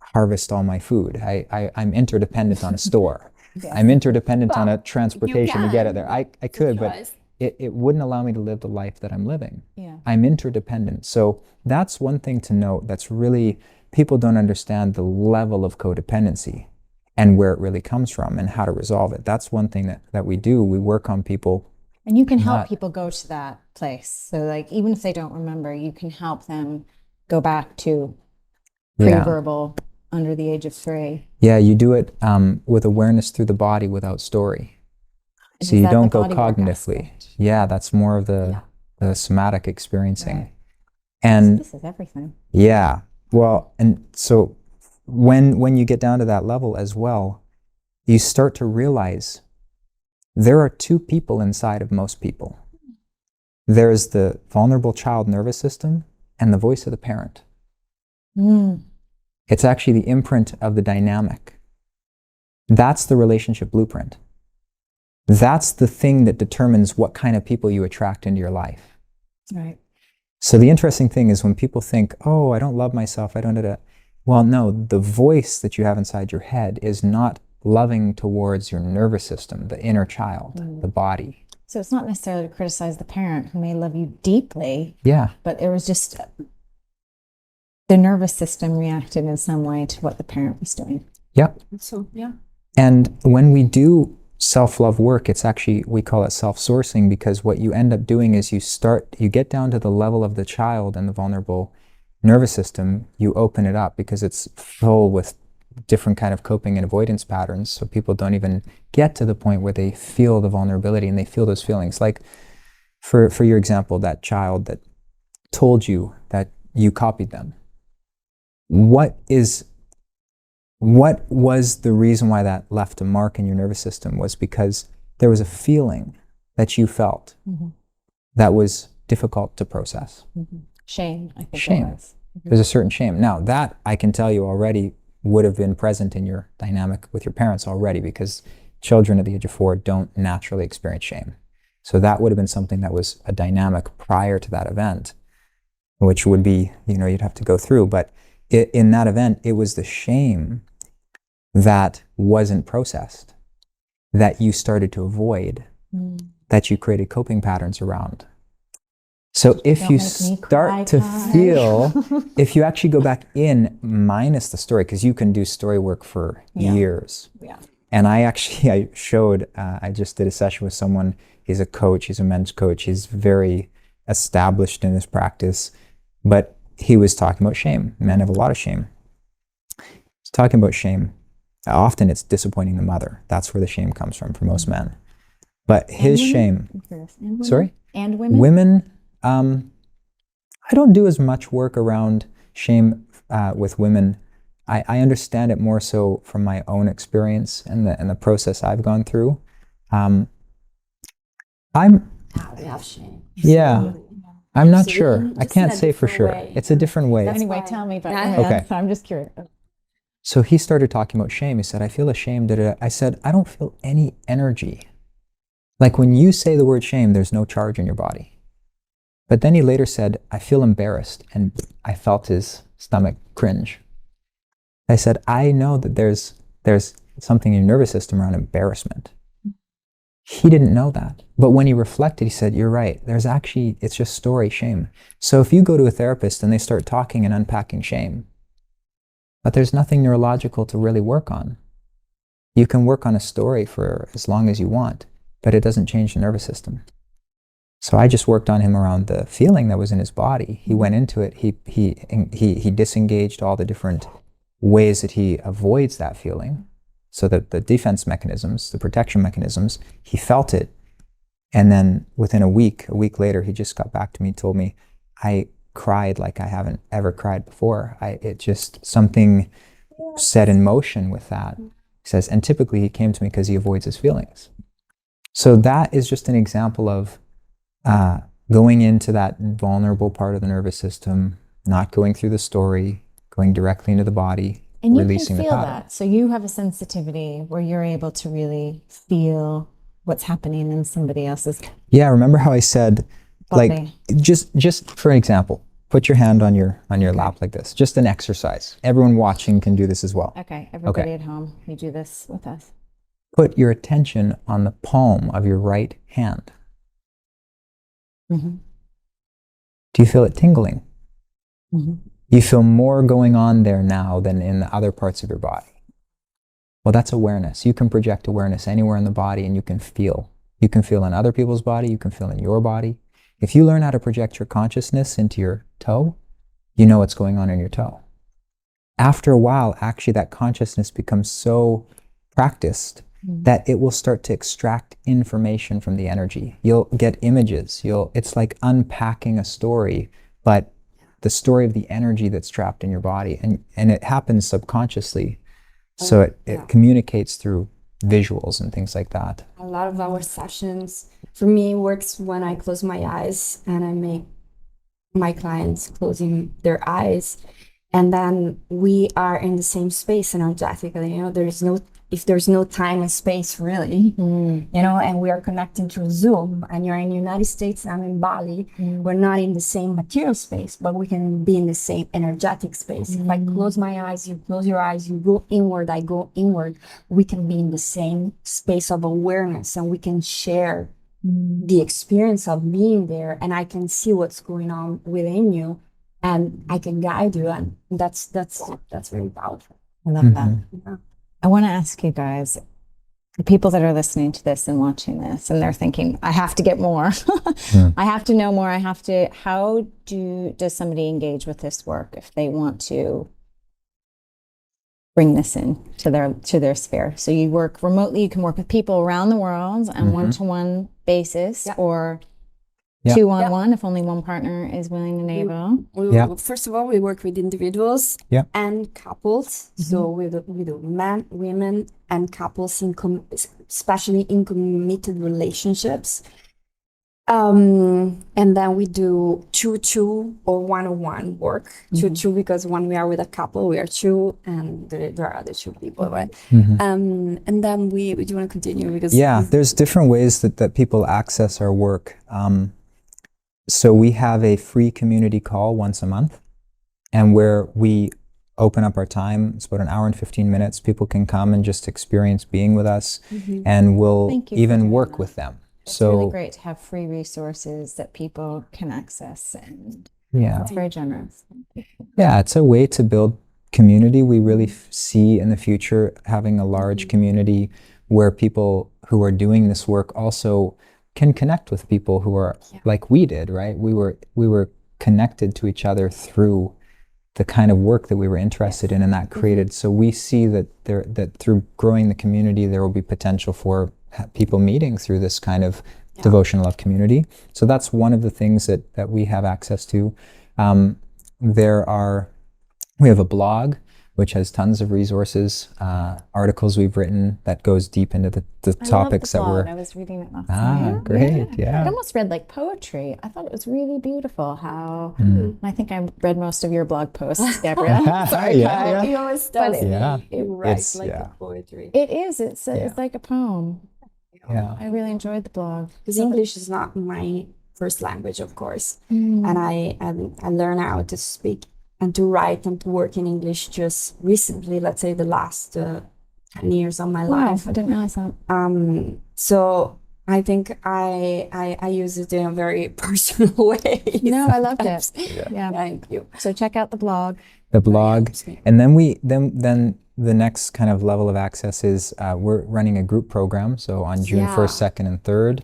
harvest all my food. I'm interdependent on a store. I'm interdependent on a transportation to get it there. I could, but it wouldn't allow me to live the life that I'm living. I'm interdependent. So that's one thing to note. That's really, people don't understand the level of codependency and where it really comes from and how to resolve it. That's one thing that we do. We work on people. And you can help people go to that place. So like, even if they don't remember, you can help them go back to pre-verbal under the age of 3. Yeah, you do it with awareness through the body without story. So you don't go cognitively. Yeah, that's more of the somatic experiencing. Right. And so this is everything. Yeah. Well, and so when you get down to that level as well, you start to realize there are 2 people inside of most people. There's the vulnerable child nervous system and the voice of the parent. It's actually the imprint of the dynamic. That's the relationship blueprint. That's the thing that determines what kind of people you attract into your life. Right. So the interesting thing is when people think, oh, I don't love myself, I don't do that. Well, no, the voice that you have inside your head is not loving towards your nervous system, the inner child, the body. So it's not necessarily to criticize the parent who may love you deeply. Yeah. But it was just the nervous system reacted in some way to what the parent was doing. Yeah. So, yeah. And when we do self-love work, it's actually, we call it self-sourcing, because what you end up doing is you get down to the level of the child and the vulnerable nervous system, you open it up because it's full with different kind of coping and avoidance patterns. So people don't even get to the point where they feel the vulnerability and they feel those feelings. Like for your example, that child that told you that you copied them. What was the reason why that left a mark in your nervous system? Was because there was a feeling that you felt that was difficult to process. Shame, I think. Shame. There's a certain shame. Now that I can tell you already would have been present in your dynamic with your parents already, because children at the age of 4 don't naturally experience shame. So that would have been something that was a dynamic prior to that event, which would be, you'd have to go through. But in that event, it was the shame that wasn't processed, that you started to avoid, that you created coping patterns around. So if you start to feel, if you actually go back in minus the story, because you can do story work for years. Yeah. And I showed, I just did a session with someone, he's a coach, he's a men's coach, he's very established in his practice, but he was talking about shame. Men have a lot of shame. He's talking about shame. Often it's disappointing the mother. That's where the shame comes from for most men. But his shame. Sorry? And women? Women, I don't do as much work around shame with women. I understand it more so from my own experience and the process I've gone through. We have shame. Yeah. I'm not sure. I can't say for sure. It's a different way. Anyway, tell me about it. Okay. So I'm just curious. So he started talking about shame. He said, I feel ashamed. I said, I don't feel any energy. Like when you say the word shame, there's no charge in your body. But then he later said, I feel embarrassed. And I felt his stomach cringe. I said, I know that there's something in your nervous system around embarrassment. He didn't know that. But when he reflected, he said, you're right. It's just story shame. So if you go to a therapist and they start talking and unpacking shame, but there's nothing neurological to really work on. You can work on a story for as long as you want, but it doesn't change the nervous system. So I just worked on him around the feeling that was in his body. He went into it. He disengaged all the different ways that he avoids that feeling. So that the defense mechanisms, the protection mechanisms, he felt it. And then within a week later, he just got back to me, told me, I cried like I haven't ever cried before. It just, something set in motion with that He says, and typically he came to me because he avoids his feelings. So that is just an example of going into that vulnerable part of the nervous system, not going through the story, going directly into the body, And you releasing can the feel pattern. that. So you have a sensitivity where you're able to really feel what's happening in somebody else's Yeah, remember how I said, like, body. just for an example, put your hand on your lap like this. Just an exercise. Everyone watching can do this as well. Okay, everybody at home, you do this with us. Put your attention on the palm of your right hand. Mm-hmm. Do you feel it tingling? Mm-hmm. You feel more going on there now than in the other parts of your body. Well, that's awareness. You can project awareness anywhere in the body, and you can feel. You can feel in other people's body. You can feel in your body. If you learn how to project your consciousness into your toe, you know what's going on in your toe. After a while, actually, that consciousness becomes so practiced that it will start to extract information from the energy. You'll get images. It's like unpacking a story, but the story of the energy that's trapped in your body. And it happens subconsciously. So it communicates through visuals and things like that. A lot of our sessions, for me, works when I close my eyes and I make my clients closing their eyes. And then we are in the same space energetically. You know, if there's no time and space really, you know, and we are connecting through Zoom, and you're in the United States and I'm in Bali, we're not in the same material space, but we can be in the same energetic space. If I close my eyes, you close your eyes, you go inward, I go inward, we can be in the same space of awareness, and we can share the experience of being there, and I can see what's going on within you, and I can guide you, and that's very powerful. I love that. Yeah. I want to ask you guys, the people that are listening to this and watching this, and they're thinking, I have to get more. I have to know more. How does somebody engage with this work if they want to bring this in to their sphere? So you work remotely, you can work with people around the world on one-to-one basis, or two-on-one if only one partner is willing and able. First of all, we work with individuals and couples. So we do men, women, and couples, especially in committed relationships. And then we do 2-2 or 1-on-1 work. 2-2 because when we are with a couple, we are 2, and there are other 2 people, right? And then do you want to continue? Because there's different ways that people access our work. So we have a free community call once a month, and where we open up our time. It's about an hour and 15 minutes. People can come and just experience being with us, and we'll even work with them. It's really great to have free resources that people can access, and it's very generous. Yeah, it's a way to build community. We really see in the future having a large community where people who are doing this work also can connect with people who are like we did, right? We were connected to each other through the kind of work that we were interested in, and that created. So we see that through growing the community, there will be potential for people meeting through this kind of devotional love community. So that's one of the things that we have access to. We have a blog which has tons of resources, articles we've written that goes deep into the topics that we're. I was reading it last night. Great, yeah. It almost read like poetry. I thought it was really beautiful how, I think I read most of your blog posts, Gabriela. Sorry, Kai. He always does. It writes like a poetry. It is. It's like a poem. Yeah. I really enjoyed the blog. Because English is not my first language, of course. And I learned how to speak and to write and to work in English just recently, let's say the last 10 years of my life. I didn't realize that. So I think I use it in a very personal way. No, I loved it. Yeah. Thank you. So check out the blog. And then the next kind of level of access is we're running a group program. So on June 1st, 2nd, and 3rd,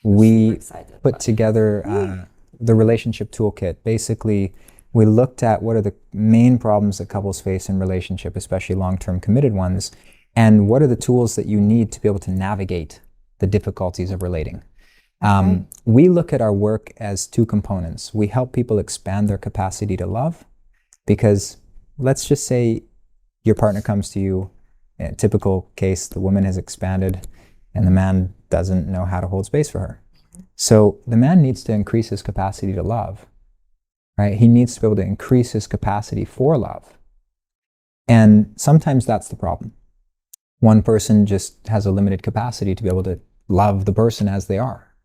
we put together the relationship toolkit. Basically, we looked at what are the main problems that couples face in relationship, especially long-term committed ones, and what are the tools that you need to be able to navigate the difficulties of relating. We look at our work as 2 components. We help people expand their capacity to love, because let's just say your partner comes to you In a typical case, the woman has expanded and the man doesn't know how to hold space for her. So the man needs to increase his capacity to love, right? He needs to be able to increase his capacity for love. And sometimes that's the problem. One person just has a limited capacity to be able to love the person as they are.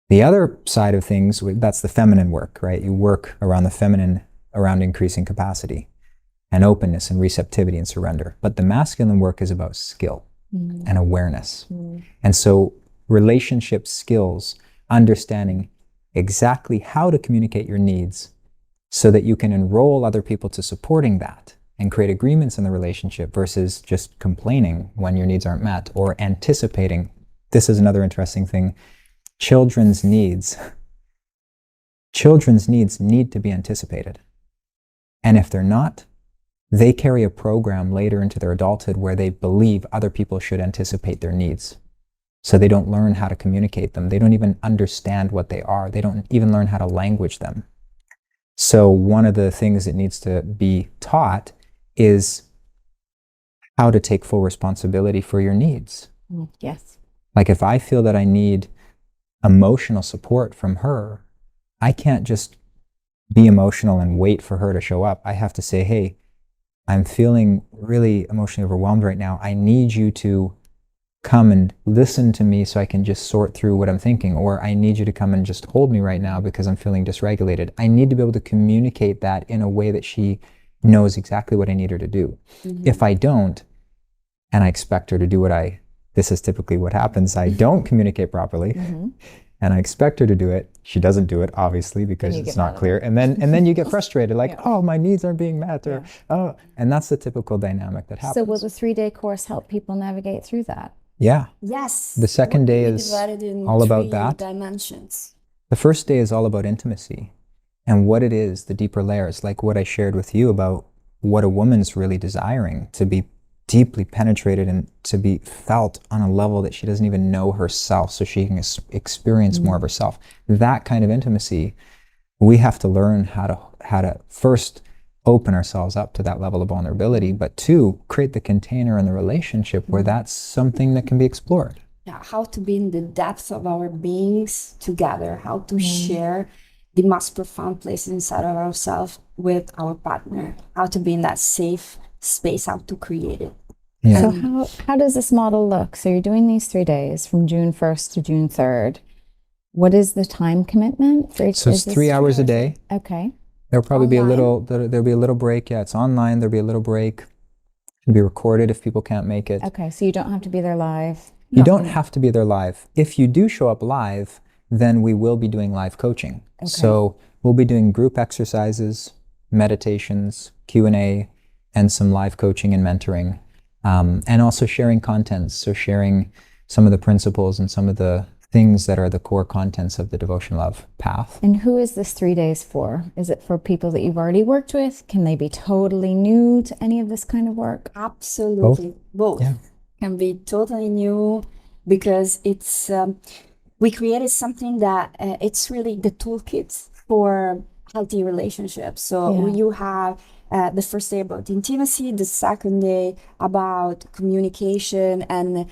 The other side of things, that's the feminine work, right? You work around the feminine, around increasing capacity and openness and receptivity and surrender. But the masculine work is about skill and awareness. And so relationship skills, understanding exactly how to communicate your needs so that you can enroll other people to supporting that and create agreements in the relationship versus just complaining when your needs aren't met or anticipating. This is another interesting thing. Children's needs need to be anticipated. And if they're not, they carry a program later into their adulthood where they believe other people should anticipate their needs. So they don't learn how to communicate them. They don't even understand what they are. They don't even learn how to language them. So one of the things that needs to be taught is how to take full responsibility for your needs. Yes. Like if I feel that I need emotional support from her, I can't just be emotional and wait for her to show up. I have to say, hey, I'm feeling really emotionally overwhelmed right now. I need you to come and listen to me so I can just sort through what I'm thinking, or I need you to come and just hold me right now because I'm feeling dysregulated. I need to be able to communicate that in a way that she knows exactly what I need her to do. If I don't, and I expect her to do this is typically what happens, I don't communicate properly, and I expect her to do it. She doesn't do it, obviously, because it's not clear. And then you get frustrated, like, oh, my needs aren't being met, or oh, and that's the typical dynamic that happens. So will the 3-day course help people navigate through that? Yeah. Yes. The second day We is divided in all about 3 that. dimensions. The first day is all about intimacy and what it is, the deeper layers, like what I shared with you about what a woman's really desiring, to be deeply penetrated and to be felt on a level that she doesn't even know herself, so she can experience more of herself. That kind of intimacy, we have to learn how to first open ourselves up to that level of vulnerability, but 2, create the container in the relationship where that's something that can be explored. Yeah, how to be in the depth of our beings together, how to share the most profound places inside of ourselves with our partner, how to be in that safe space, how to create it. Yeah. So how does this model look? So you're doing these 3 days from June 1st to June 3rd. What is the time commitment for each? So it's 3 hours a day. Okay. There'll probably be there'll be a little break. Yeah, it's online. There'll be a little break. It'll be recorded if people can't make it. Okay, so you don't have to be there live. You don't have to be there live. If you do show up live, then we will be doing live coaching. Okay. So we'll be doing group exercises, meditations, Q&A, and some live coaching and mentoring, and also sharing contents. So sharing some of the principles and some of the things that are the core contents of the Devotional Love path. And who is this 3 days for? Is it for people that you've already worked with? Can they be totally new to any of this kind of work? Absolutely. Both. Yeah. Can be totally new, because it's we created something that it's really the toolkit for healthy relationships. So you have the first day about intimacy, the second day about communication and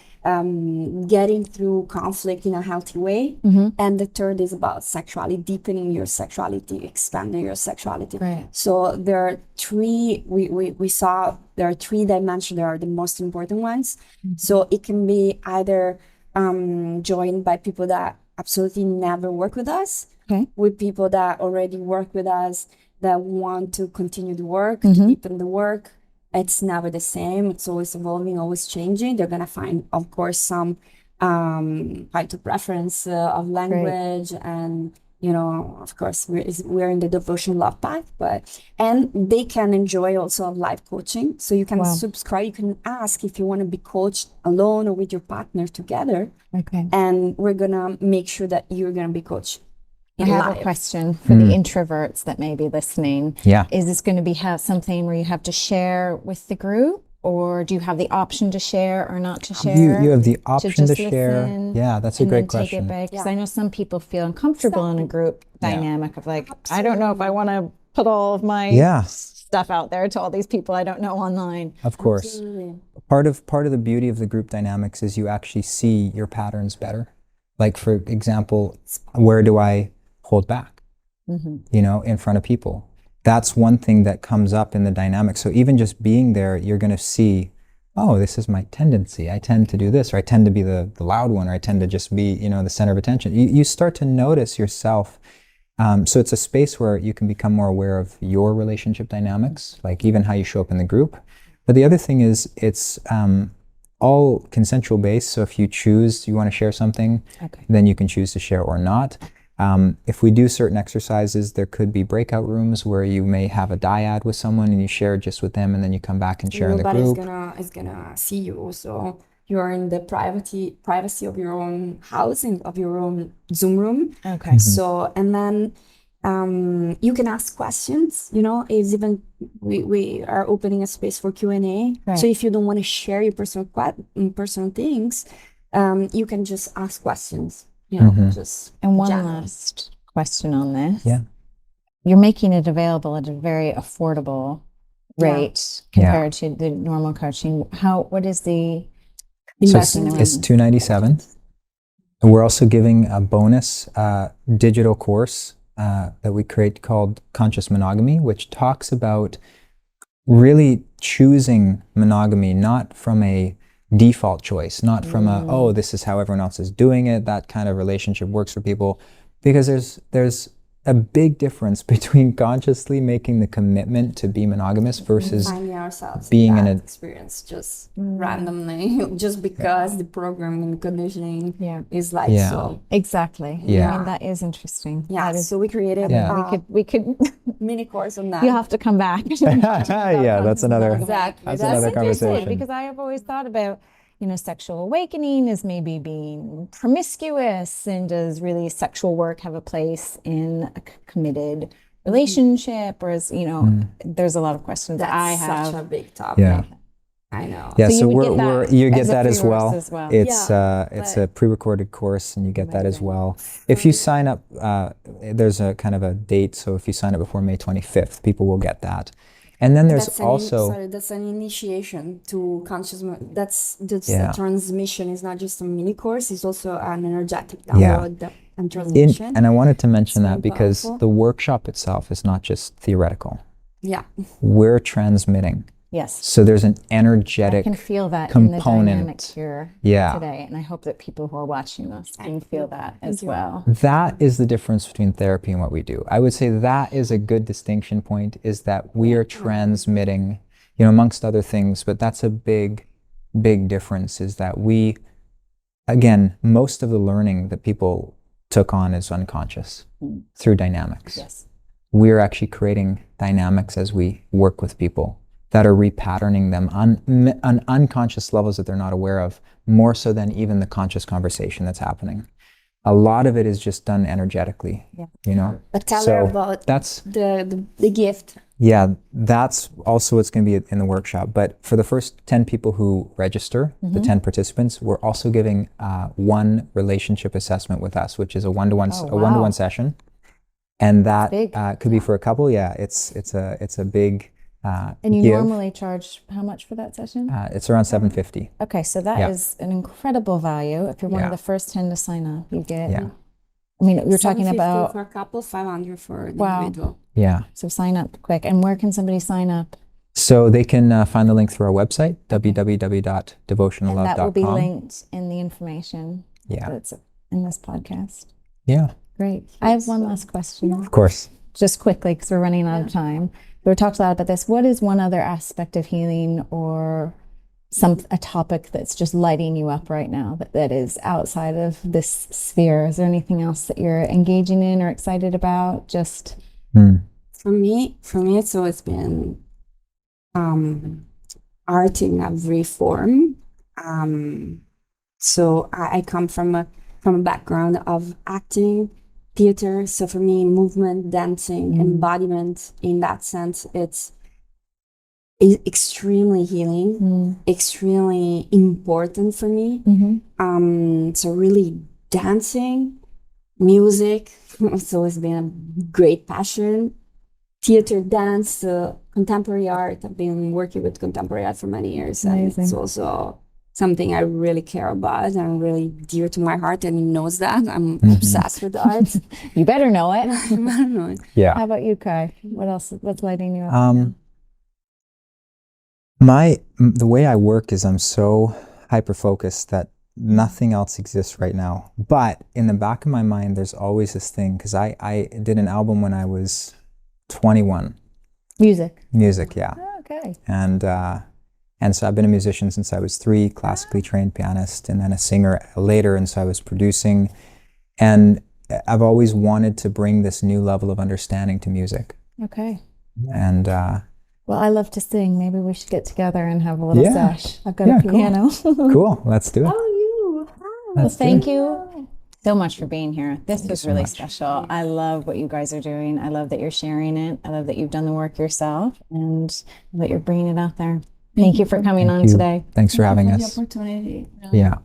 getting through conflict in a healthy way, and the third is about sexuality, deepening your sexuality, expanding your sexuality. Right. So there are 3, we saw there are 3 dimensions that are the most important ones. So it can be either joined by people that absolutely never work with us, with people that already work with us, that want to continue the work, to deepen the work. It's never the same. It's always evolving, always changing. They're going to find, of course, some point of preference of language. And, you know, of course, we're in the Devotional Love path, and they can enjoy also live coaching. So you can subscribe, you can ask if you want to be coached alone or with your partner together. Okay. And we're going to make sure that you're going to be coached. I have a question for the introverts that may be listening. Yeah. Is this going to be something where you have to share with the group, or do you have the option to share or not to share? You have the option to share. listen Yeah, that's a great Take question. it back, because I know some people feel uncomfortable in a group dynamic of like, I don't know if I want to put all of my stuff out there to all these people I don't know online. Of course. Absolutely. Part of the beauty of the group dynamics is you actually see your patterns better. Like, for example, where do I hold back, in front of people? That's one thing that comes up in the dynamic. So even just being there, you're going to see, oh, this is my tendency. I tend to do this, or I tend to be the loud one, or I tend to just be, the center of attention. You start to notice yourself. So it's a space where you can become more aware of your relationship dynamics, like even how you show up in the group. But the other thing is it's all consensual based. So if you choose, you want to share something, then you can choose to share or not. If we do certain exercises, there could be breakout rooms where you may have a dyad with someone and you share just with them, and then you come back and share in the group. Nobody's gonna see you. So you're in the privacy of your own house and of your own Zoom room. Okay. So, and then you can ask questions, is even we are opening a space for Q&A. Right. So if you don't want to share your personal things, you can just ask questions, just And one general. last question on this. Yeah. You're making it available at a very affordable rate compared to the normal coaching. What is the So investment? it's $297. And we're also giving a bonus digital course that we create called Conscious Monogamy, which talks about really choosing monogamy, not from a default choice, not from oh, this is how everyone else is doing it. That kind of relationship works for people, because there's a big difference between consciously making the commitment to be monogamous versus finding ourselves being in in that experience just randomly, just because the program and conditioning is like so. Exactly. Yeah. I mean, that is interesting. Yeah, That is, so we created we could mini course on that. you have to come back. yeah, that's another Exactly. that's That's another interesting, conversation. because I have always thought about, sexual awakening as maybe being promiscuous, and does really sexual work have a place in a committed relationship, or is, there's a lot of questions that I have. Such a big topic. Yeah. I know. Yeah, So so you would get that you get as a that as well. pre-course as well. It's a pre-recorded course, and you get that as well. If you sign up, there's a kind of a date. So if you sign up before May 25th, people will get that. And then there's that's an initiation to consciousness. That's the transmission. Is not just a mini course. It's also an energetic download and transmission. And I wanted to mention that because powerful. the workshop itself is not just theoretical. Yeah. We're transmitting. Yes. So there's an energetic I can feel that component. in the dynamic here today, and I hope that people who are watching this can feel that as well. That is the difference between therapy and what we do. I would say that is a good distinction point, is that we are transmitting, amongst other things, but that's a big, big difference, is that we, again, most of the learning that people took on is unconscious through dynamics. Yes. We're actually creating dynamics as we work with people that are repatterning them on unconscious levels that they're not aware of, more so than even the conscious conversation that's happening. A lot of it is just done energetically, But tell her about that's the gift. Yeah, that's also what's going to be in the workshop. But for the first 10 people who register, the 10 participants, we're also giving one relationship assessment with us, which is a one-to-one session, and that could be for a couple. Yeah, it's a big. And you normally charge how much for that session? It's around $750. Okay, so that is an incredible value. If you're one of the first 10 to sign up, you get. Yeah. I mean, we're talking about for a couple, 500 for an individual. Yeah. So sign up quick. And where can somebody sign up? So they can find the link through our website, www.devotionallove.com. And that will be linked in the information that's in this podcast. Yeah. Great. I have one last question. Of course. Just quickly, because we're running out of time. We talked a lot about this. What is one other aspect of healing, or a topic that's just lighting you up right now that is outside of this sphere? Is there anything else that you're engaging in or excited about? Just for me, it's always been art in every form. So I come from a background of acting, theater. So for me, movement, dancing, embodiment, in that sense, it's extremely healing, extremely important for me. So really dancing, music, it's always been a great passion. Theater, dance, contemporary art. I've been working with contemporary art for many years, and Amazing. it's also something I really care about and really dear to my heart, and he knows that. I'm obsessed with art. You better know it. I don't know. Yeah. How about you, Kai? What else? What's lighting you up? The way I work is I'm so hyper focused that nothing else exists right now. But in the back of my mind, there's always this thing, because I did an album when I was 21. Music, yeah. Oh, okay. And so I've been a musician since I was 3, classically trained pianist, and then a singer later, and so I was producing. And I've always wanted to bring this new level of understanding to music. Okay. And well, I love to sing. Maybe we should get together and have a little sesh. I've got a cool. piano. Cool, let's do it. Well, thank you so much for being here. This was so really much. special. I love what you guys are doing. I love that you're sharing it. I love that you've done the work yourself and that you're bringing it out there. Thank you for coming on you. today. Thanks for having The us. opportunity. Yeah.